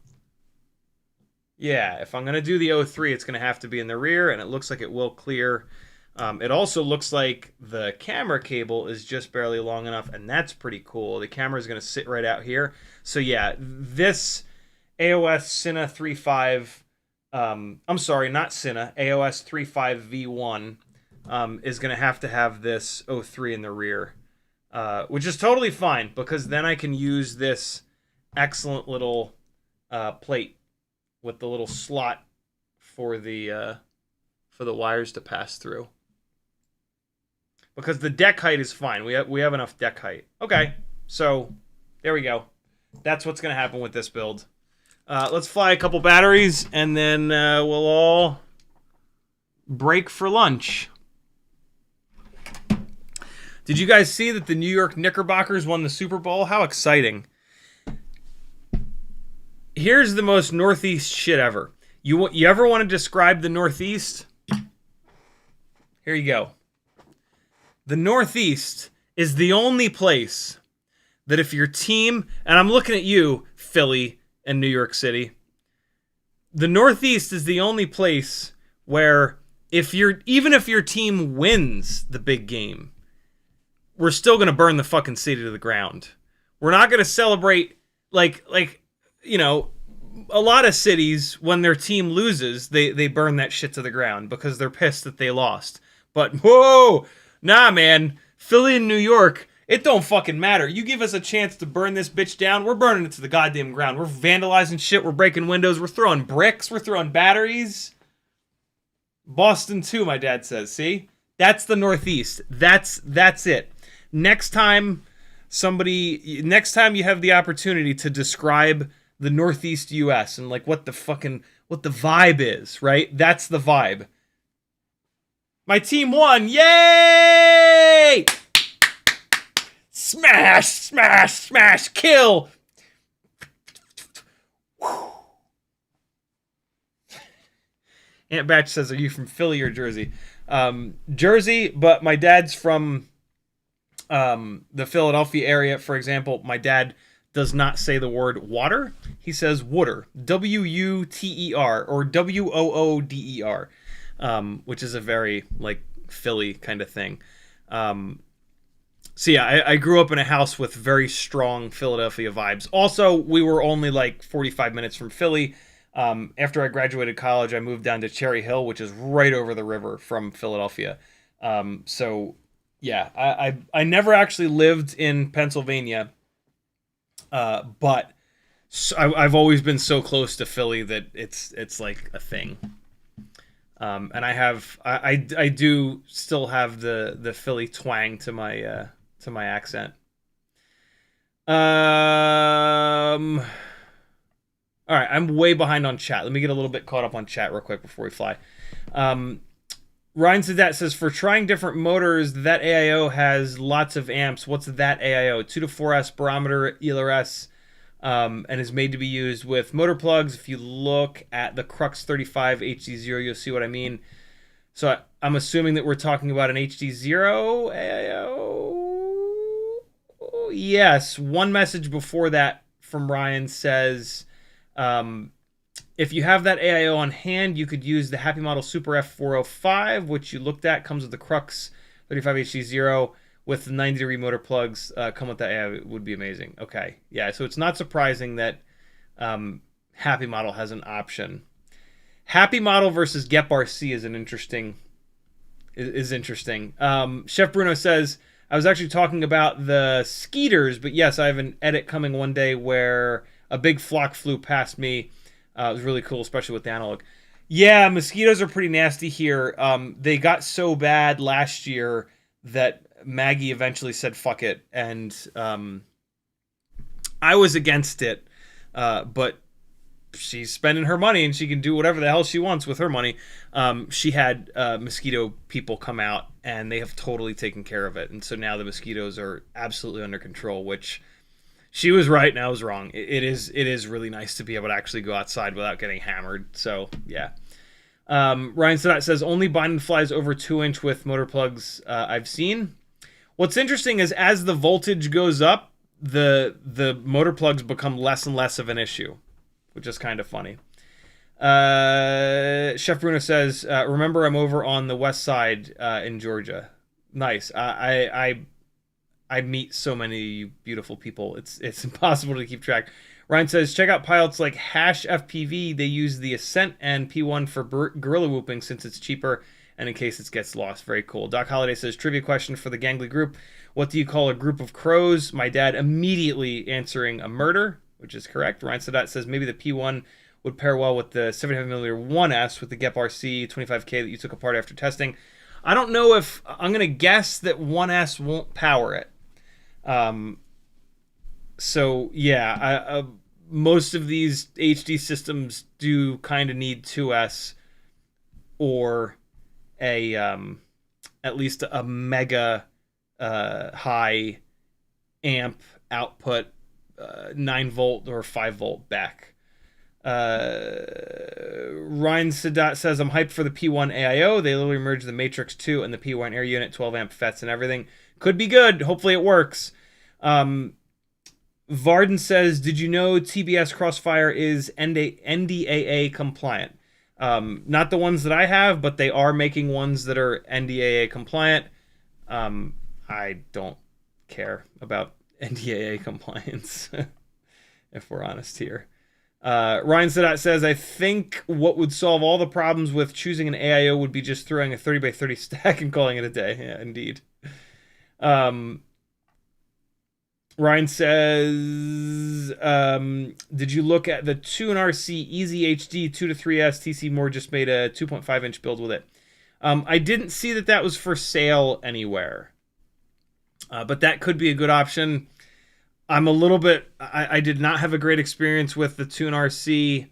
yeah, if I'm going to do the 03, it's going to have to be in the rear, and it looks like it will clear. It also looks like the camera cable is just barely long enough, and that's pretty cool. The camera is going to sit right out here. So, yeah, this AOS Cine 35, I'm sorry, not Cine, AOS 35V1 is going to have this 03 in the rear. Which is totally fine, because then I can use this excellent little plate with the little slot for the wires to pass through. Because the deck height is fine. We have enough deck height. Okay, so there we go. That's what's going to happen with this build. Let's fly a couple batteries, and then we'll all break for lunch. Did you guys see that the New York Knickerbockers won the Super Bowl? How exciting. Here's the most Northeast shit ever. You ever want to describe the Northeast? Here you go. The Northeast is the only place that if your team, and I'm looking at you, Philly and New York City, the Northeast is the only place where even if your team wins the big game, we're still going to burn the fucking city to the ground. We're not going to celebrate like, you know, a lot of cities, when their team loses, they burn that shit to the ground because they're pissed that they lost. But, whoa, nah, man. Philly and New York, it don't fucking matter. You give us a chance to burn this bitch down, we're burning it to the goddamn ground. We're vandalizing shit, we're breaking windows, we're throwing bricks, we're throwing batteries. Boston too, my dad says, see? That's the Northeast. That's it. Next time you have the opportunity to describe the Northeast US and like what the vibe is, right? That's the vibe. My team won. Yay! Smash, smash, smash, kill. Aunt Batch says, are you from Philly or Jersey? Jersey, but my dad's from the Philadelphia area. For example, my dad does not say the word water. He says wooder. W-U-T-E-R or W-O-O-D-E-R, which is a very like Philly kind of thing. So yeah, I grew up in a house with very strong Philadelphia vibes. Also, we were only like 45 minutes from Philly. After I graduated college, I moved down to Cherry Hill, which is right over the river from Philadelphia. So yeah, I never actually lived in Pennsylvania, but I've always been so close to Philly that it's like a thing. And I do still have the Philly twang to my accent. All right, I'm way behind on chat. Let me get a little bit caught up on chat real quick before we fly. Ryan Sadat says, for trying different motors, that AIO has lots of amps. What's that AIO? 2 to 4S barometer ELRS, and is made to be used with motor plugs. If you look at the Crux 35 HD0, you'll see what I mean. So I'm assuming that we're talking about an HD0 AIO. yes. One message before that from Ryan says, if you have that AIO on hand, you could use the Happy Model Super F405, which you looked at, comes with the Crux 35HD0 with the 90-degree motor plugs. Come with that AIO, it would be amazing. Okay, yeah, so it's not surprising that Happy Model has an option. Happy Model versus Gep RC is an interesting... Chef Bruno says, I was actually talking about the skeeters, but yes, I have an edit coming one day where a big flock flew past me. It was really cool, especially with the analog. Yeah, mosquitoes are pretty nasty here. They got so bad last year that Maggie eventually said, fuck it. And I was against it, but she's spending her money and she can do whatever the hell she wants with her money. She had mosquito people come out and they have totally taken care of it. And so now the mosquitoes are absolutely under control, which she was right and I was wrong. It is really nice to be able to actually go outside without getting hammered. So yeah. Ryan Sadat says, only Biden flies over 2-inch with motor plugs I've seen. What's interesting is as the voltage goes up, the motor plugs become less and less of an issue, which is kind of funny. Chef Bruno says, remember I'm over on the west side in Georgia. Nice. I meet so many beautiful people. It's impossible to keep track. Ryan says, check out pilots like Hash FPV. They use the Ascent and P1 for gorilla whooping since it's cheaper and in case it gets lost. Very cool. Doc Holliday says, trivia question for the gangly group. What do you call a group of crows? My dad immediately answering a murder, which is correct. Ryan Sadat says, maybe the P1 would pair well with the 75mm 1S with the Gep RC 25K that you took apart after testing. I don't know if... I'm going to guess that 1S won't power it. So yeah, most of these HD systems do kind of need 2S or a at least a mega high amp output, 9-volt or 5-volt back. Ryan Sadat says, I'm hyped for the P1 AIO. They literally merged the Matrix 2 and the P1 air unit, 12 amp FETs and everything. Could be good. Hopefully it works. Varden says, did you know TBS Crossfire is NDAA compliant? Not the ones that I have, but they are making ones that are NDAA compliant. I don't care about NDAA compliance, if we're honest here. Ryan Sadat says, I think what would solve all the problems with choosing an AIO would be just throwing a 30x30 stack and calling it a day. Yeah, indeed. Ryan says, did you look at the Tune RC Easy HD 2-3S? TC Moore just made a 2.5-inch build with it. I didn't see that was for sale anywhere. But that could be a good option. I'm a little bit... I did not have a great experience with the Tune RC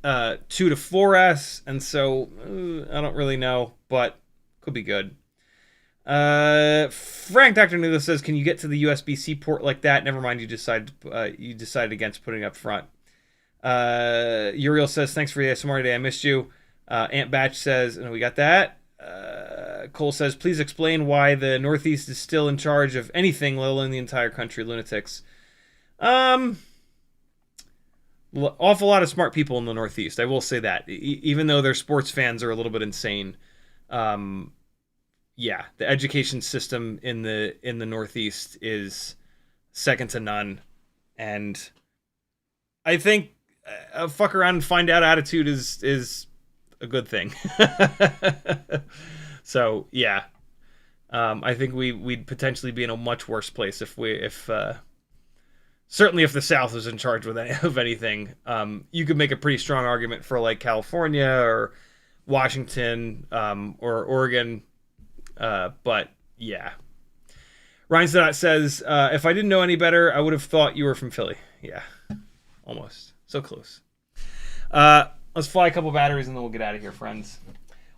2-4S, and so I don't really know, but could be good. Frank Dr. Nula says, can you get to the USB-C port like that? Never mind, you decided against putting it up front. Uriel says, thanks for the ASMR today, I missed you. Ant Batch says, and we got that. Cole says, please explain why the Northeast is still in charge of anything, let alone the entire country. Lunatics. Awful lot of smart people in the Northeast, I will say that. Even though their sports fans are a little bit insane. Yeah, the education system in the Northeast is second to none, and I think a fuck around and find out attitude is a good thing. So yeah, I think we'd potentially be in a much worse place certainly if the South was in charge of anything. You could make a pretty strong argument for like California or Washington or Oregon. But yeah. Ryan Sadat says, if I didn't know any better, I would have thought you were from Philly. Yeah, almost. So close. Let's fly a couple batteries and then we'll get out of here, friends.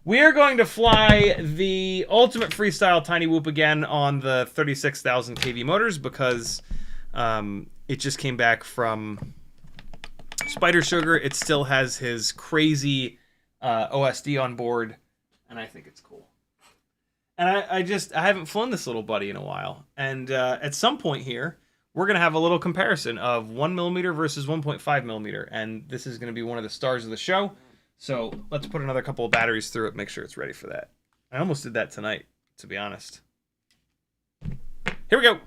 We are going to fly the Ultimate Freestyle Tiny Whoop again on the 36,000 kV motors because it just came back from Spider Sugar. It still has his crazy OSD on board, and I think it's cool. And I haven't flown this little buddy in a while. And at some point here, we're going to have a little comparison of 1mm versus 1.5mm. And this is going to be one of the stars of the show. So let's put another couple of batteries through it, make sure it's ready for that. I almost did that tonight, to be honest. Here we go.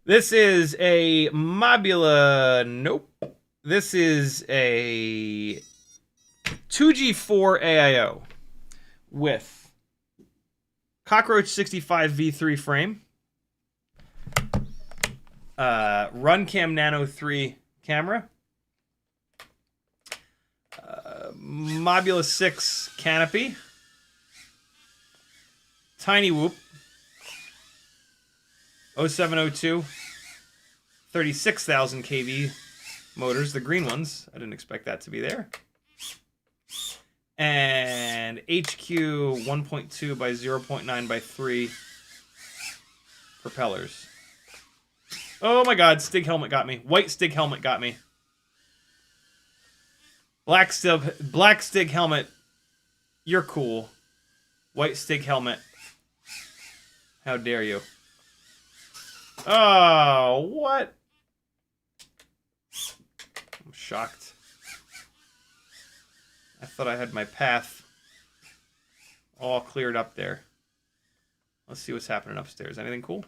This is a Mobula. Nope. This is a 2G4 AIO with Cockroach 65 V3 frame, Runcam Nano 3 camera, Mobula 6 canopy, Tiny Whoop, 0702, 36,000 kV motors, the green ones. I didn't expect that to be there. And HQ 1.2 by 0.9 by 3 propellers. Oh my god, Stig helmet got me. White Stig helmet got me. Black Stig helmet. You're cool. White Stig helmet. How dare you? Oh, what? I'm shocked. I thought I had my path all cleared up there. Let's see what's happening upstairs. Anything cool?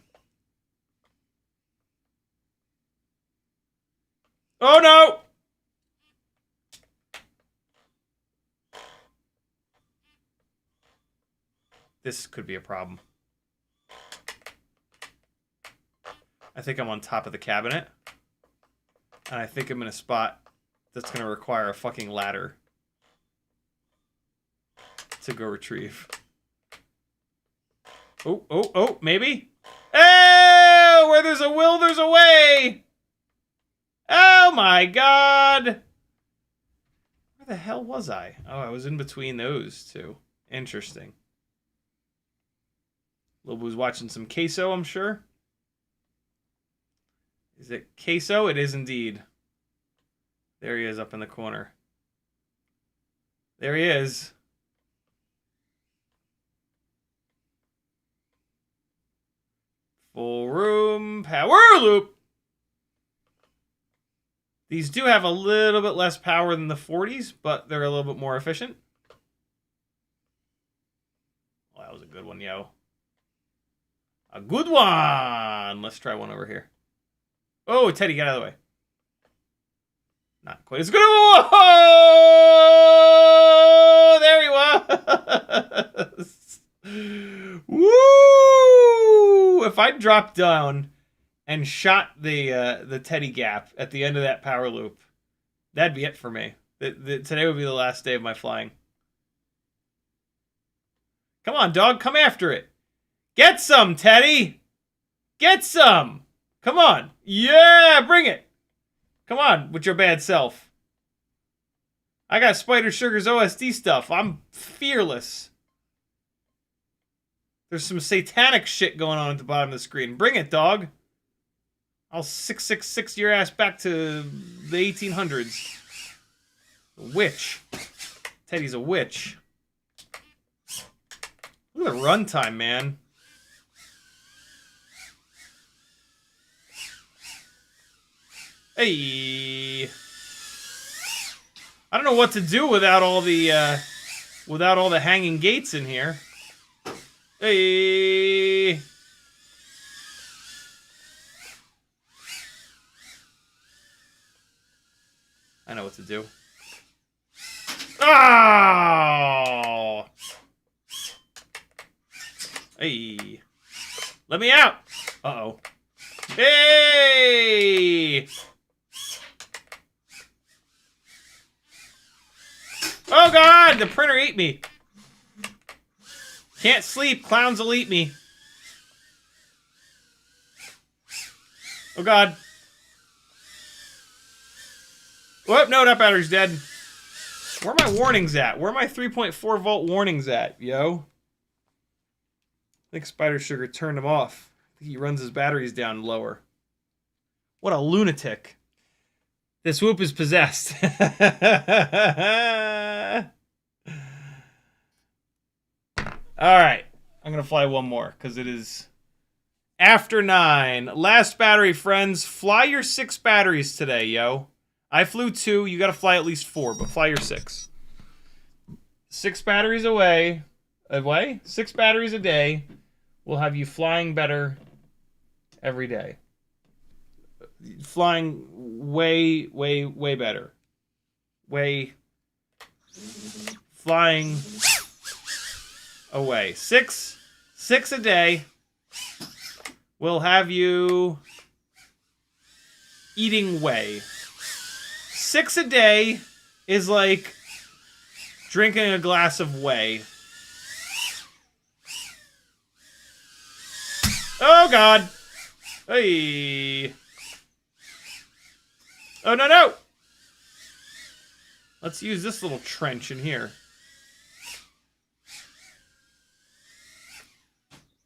Oh no! This could be a problem. I think I'm on top of the cabinet. And I think I'm in a spot that's going to require a fucking ladder to go retrieve. Oh, oh, oh, maybe? Oh, where there's a will, there's a way! Oh my god! Where the hell was I? Oh, I was in between those two. Interesting. Lobo's watching some queso, I'm sure. Is it queso? It is indeed. There he is up in the corner. There he is. Full room power loop. These do have a little bit less power than the 40s, but they're a little bit more efficient. Well, that was a good one, yo. A good one! Let's try one over here. Oh, Teddy, get out of the way. Not quite as good. Whoa! There he was! Woo! If I dropped down and shot the Teddy gap at the end of that power loop, that'd be it for me. Today would be the last day of my flying. Come on, dog. Come after it. Get some, Teddy! Get some! Come on. Yeah, bring it. Come on, with your bad self. I got Spider Sugar's OSD stuff. I'm fearless. There's some satanic shit going on at the bottom of the screen. Bring it, dog. I'll 666 your ass back to the 1800s. A witch. Teddy's a witch. Look at the runtime, man. Hey. I don't know what to do without all the hanging gates in here. Hey. I know what to do. Oh. Hey. Let me out. Uh-oh. Hey. Oh god, the printer ate me. Can't sleep, clowns will eat me. Oh god. Whoop, no, that battery's dead. Where are my warnings at? Where are my 3.4 volt warnings at, yo? I think Spider Sugar turned them off. I think he runs his batteries down lower. What a lunatic. This whoop is possessed. All right. I'm going to fly one more because it is after 9. Last battery, friends. Fly your 6 batteries today, yo. I flew 2. You got to fly at least 4, but fly your 6. 6 batteries away. 6 batteries a day will have you flying better every day. Flying way, way, way better. Flying away. 6 a day will have you eating whey. 6 a day is like drinking a glass of whey. Oh, God. Hey. Oh, no, no. Let's use this little trench in here.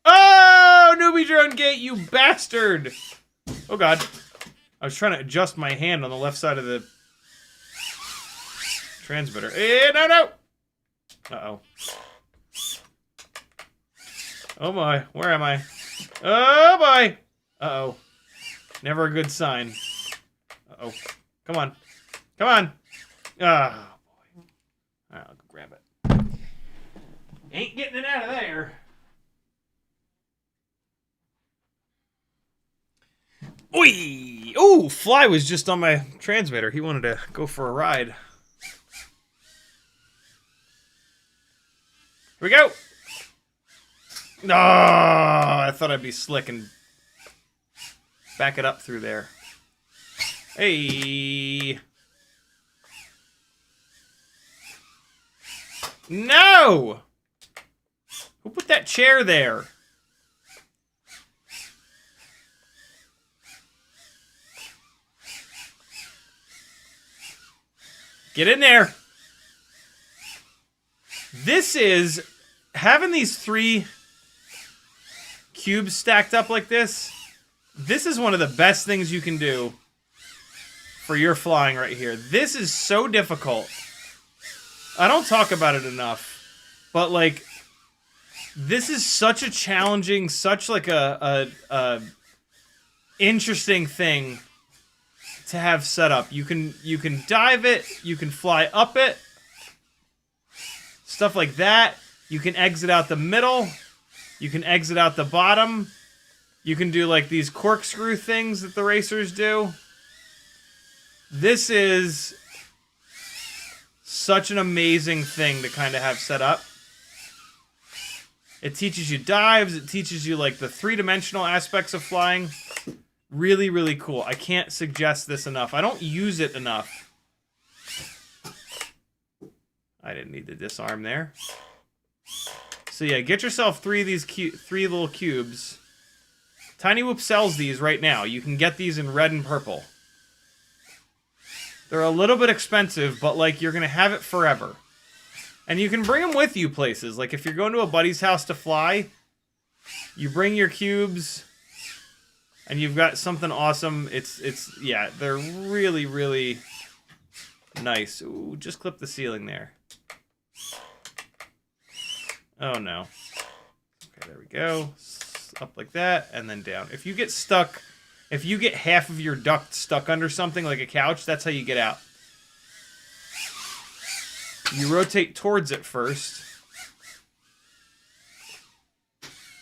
Oh, newbie drone gate, you bastard. Oh, God. I was trying to adjust my hand on the left side of the transmitter. No, no. Uh-oh. Oh, my. Where am I? Oh, boy. Uh-oh. Never a good sign. Uh-oh. Come on. Come on. Ah, boy. All right, I'll go grab it. Ain't getting it out of there. Oi! Oh, Fly was just on my transmitter. He wanted to go for a ride. Here we go. No, I thought I'd be slick and back it up through there. Hey. No! Who put that chair there? Get in there. This is having these 3 cubes stacked up like this. This is one of the best things you can do for your flying right here. This is so difficult. I don't talk about it enough, but like, this is such a challenging, such like a interesting thing to have set up. You can dive it, you can fly up it, stuff like that. You can exit out the middle, you can exit out the bottom. You can do like these corkscrew things that the racers do. This is such an amazing thing to kind of have set up. It teaches you dives, it teaches you like the 3-dimensional aspects of flying. Really, really cool. I can't suggest this enough. I don't use it enough. I didn't need to disarm there. So yeah, get yourself 3 of these 3 little cubes. Tiny Whoop sells these right now. You can get these in red and purple. They're a little bit expensive, but like you're gonna have it forever. And you can bring them with you places. Like if you're going to a buddy's house to fly, you bring your cubes and you've got something awesome. Yeah, they're really, really nice. Ooh, just clip the ceiling there. Oh no. Okay, there we go. Up like that, and then down. If you get stuck, if you get half of your duct stuck under something like a couch, that's how you get out. You rotate towards it first.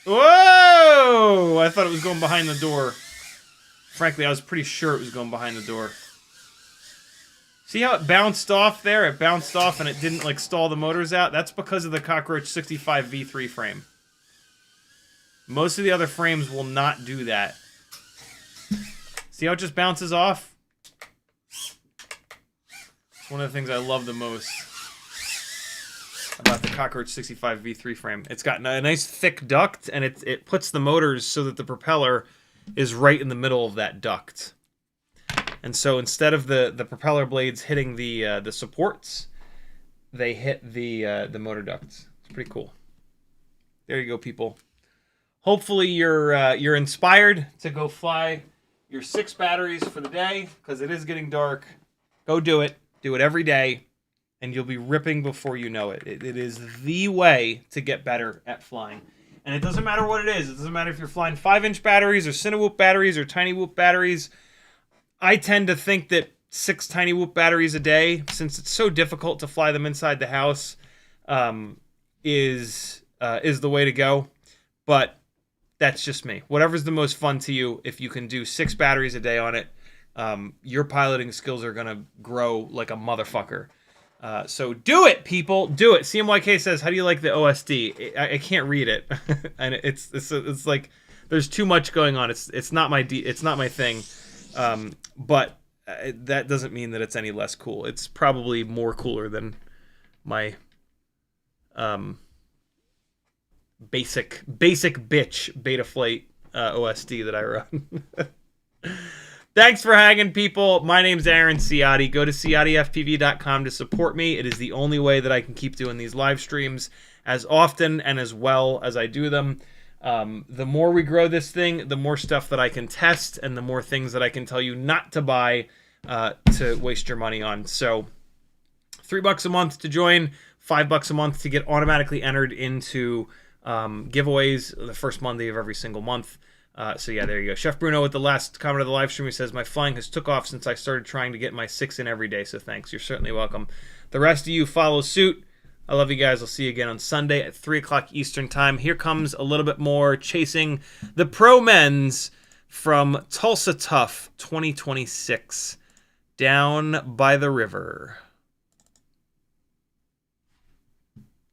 Whoa! I thought it was going behind the door. Frankly, I was pretty sure it was going behind the door. See how it bounced off there? It bounced off and it didn't like stall the motors out? That's because of the Cockroach 65 V3 frame. Most of the other frames will not do that. See how it just bounces off? It's one of the things I love the most about the Cockroach 65 V3 frame. It's got a nice thick duct, and it puts the motors so that the propeller is right in the middle of that duct. And so instead of the propeller blades hitting the supports, they hit the motor ducts. It's pretty cool. There you go, people. Hopefully you're inspired to go fly your 6 batteries for the day, because it is getting dark. Go do it. Do it every day. and you'll be ripping before you know it. It is the way to get better at flying. And it doesn't matter what it is. It doesn't matter if you're flying 5-inch batteries or Cinewhoop batteries or Tiny Whoop batteries. I tend to think that 6 Tiny Whoop batteries a day, since it's so difficult to fly them inside the house, is the way to go. But that's just me. Whatever's the most fun to you, if you can do 6 batteries a day on it, your piloting skills are going to grow like a motherfucker. So do it, people. Do it. CMYK says, how do you like the OSD? I can't read it. And it's like there's too much going on. It's not my thing. But that doesn't mean that it's any less cool. It's probably more cooler than my basic bitch Betaflight OSD that I run. Thanks for hanging, people. My name's Aaron Ciotti. Go to CiottiFPV.com to support me. It is the only way that I can keep doing these live streams as often and as well as I do them. The more we grow this thing, the more stuff that I can test and the more things that I can tell you not to buy to waste your money on. So $3 a month to join, $5 a month to get automatically entered into giveaways the first Monday of every single month. So yeah, there you go. Chef Bruno with the last comment of the live stream, he says, my flying has took off since I started trying to get my 6 in every day, so thanks. You're certainly welcome. The rest of you follow suit. I love you guys. I'll see you again on Sunday at 3 o'clock Eastern time. Here comes a little bit more chasing the pro men's from Tulsa Tough 2026 down by the river.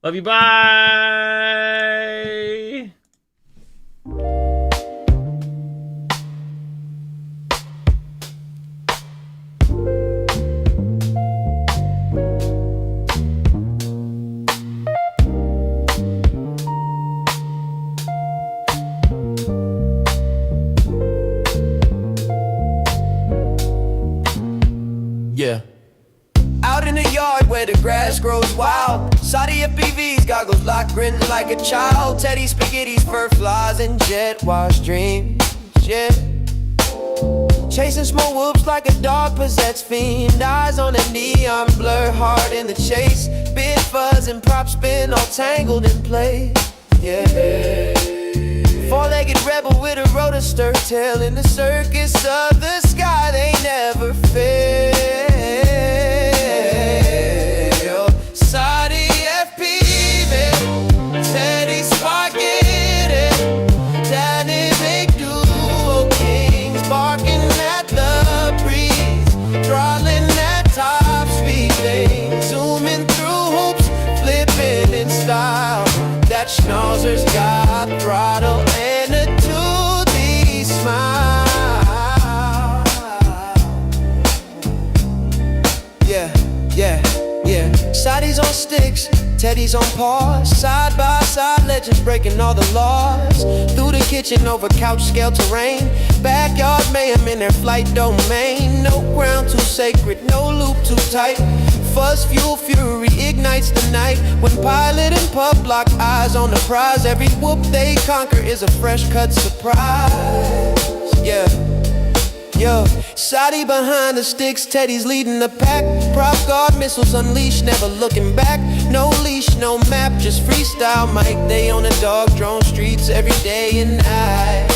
Love you. Bye. Yeah. Out in the yard where the grass grows wild, CiottiFPV's goggles locked, grinning like a child. Teddy Spaghetti's fur flies and jet wash dreams, yeah. Chasing small whoops like a dog possessed fiend. Eyes on a neon blur, hard in the chase. Bit fuzz and prop spin all tangled in place, yeah. Four-legged rebel with a rotor stir tail in the circus of the sky, they never fail. CiottiFPV, Teddy Spaghetti, dynamic duo kings, barking at the breeze, throttling at top speed, they zooming through hoops, flipping in style. That schnauzer's got throttle and a toothy smile. Yeah, yeah, yeah. Shotty's on sticks, Teddy's on paws. Side by side, legends breaking all the laws. Through the kitchen, over couch scale terrain. Backyard mayhem in their flight domain. No ground too sacred, no loop too tight. Fuzz, fuel, fury ignites the night. When pilot and pup lock eyes on the prize, every whoop they conquer is a fresh cut surprise. Yeah, yo, Shotty behind the sticks, Teddy's leading the pack. Prop guard missiles unleashed, never looking back. No leash, no map, just freestyle Mike. They on the dog drone streets every day and night.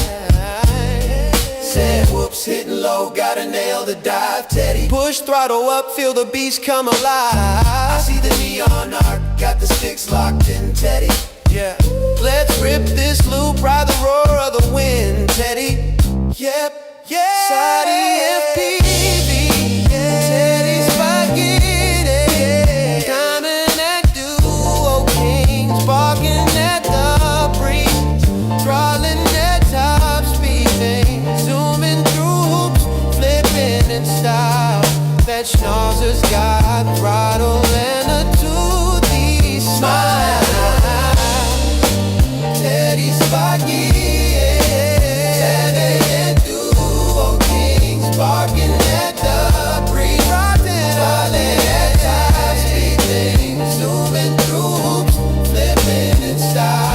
Said whoops, hitting low, gotta nail the dive, Teddy. Push throttle up, feel the beast come alive. I see the neon arc, got the sticks locked in, Teddy. Yeah, let's rip this loop, ride the roar of the wind, Teddy. Yep, yeah. CiottiFPV, Teddy Spaghetti, coming at duo kings, barking at the breeze, throttling at top speed, zooming through hoops, flipping in style. That schnauzer's got throttle and a toothy smile. Teddy Spaghetti, barking at the breeze, throttling at top speed, things zooming through hoops, flipping in style.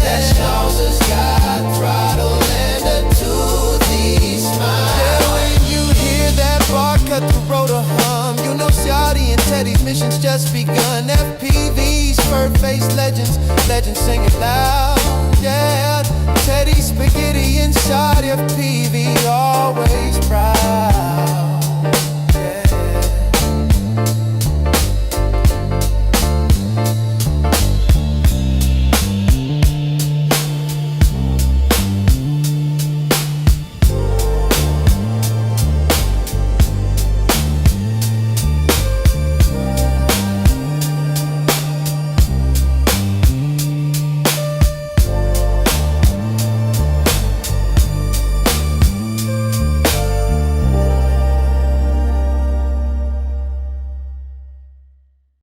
That schnauzer's got throttle and a toothy smile. Yeah, when you hear that bar cut the rotor hum, you know Ciotty and Teddy Teddy's mission's just begun. FPV's fur-faced legends, legends sing it loud. Yeah, Teddy Spaghetti and CiottiFPV always proud.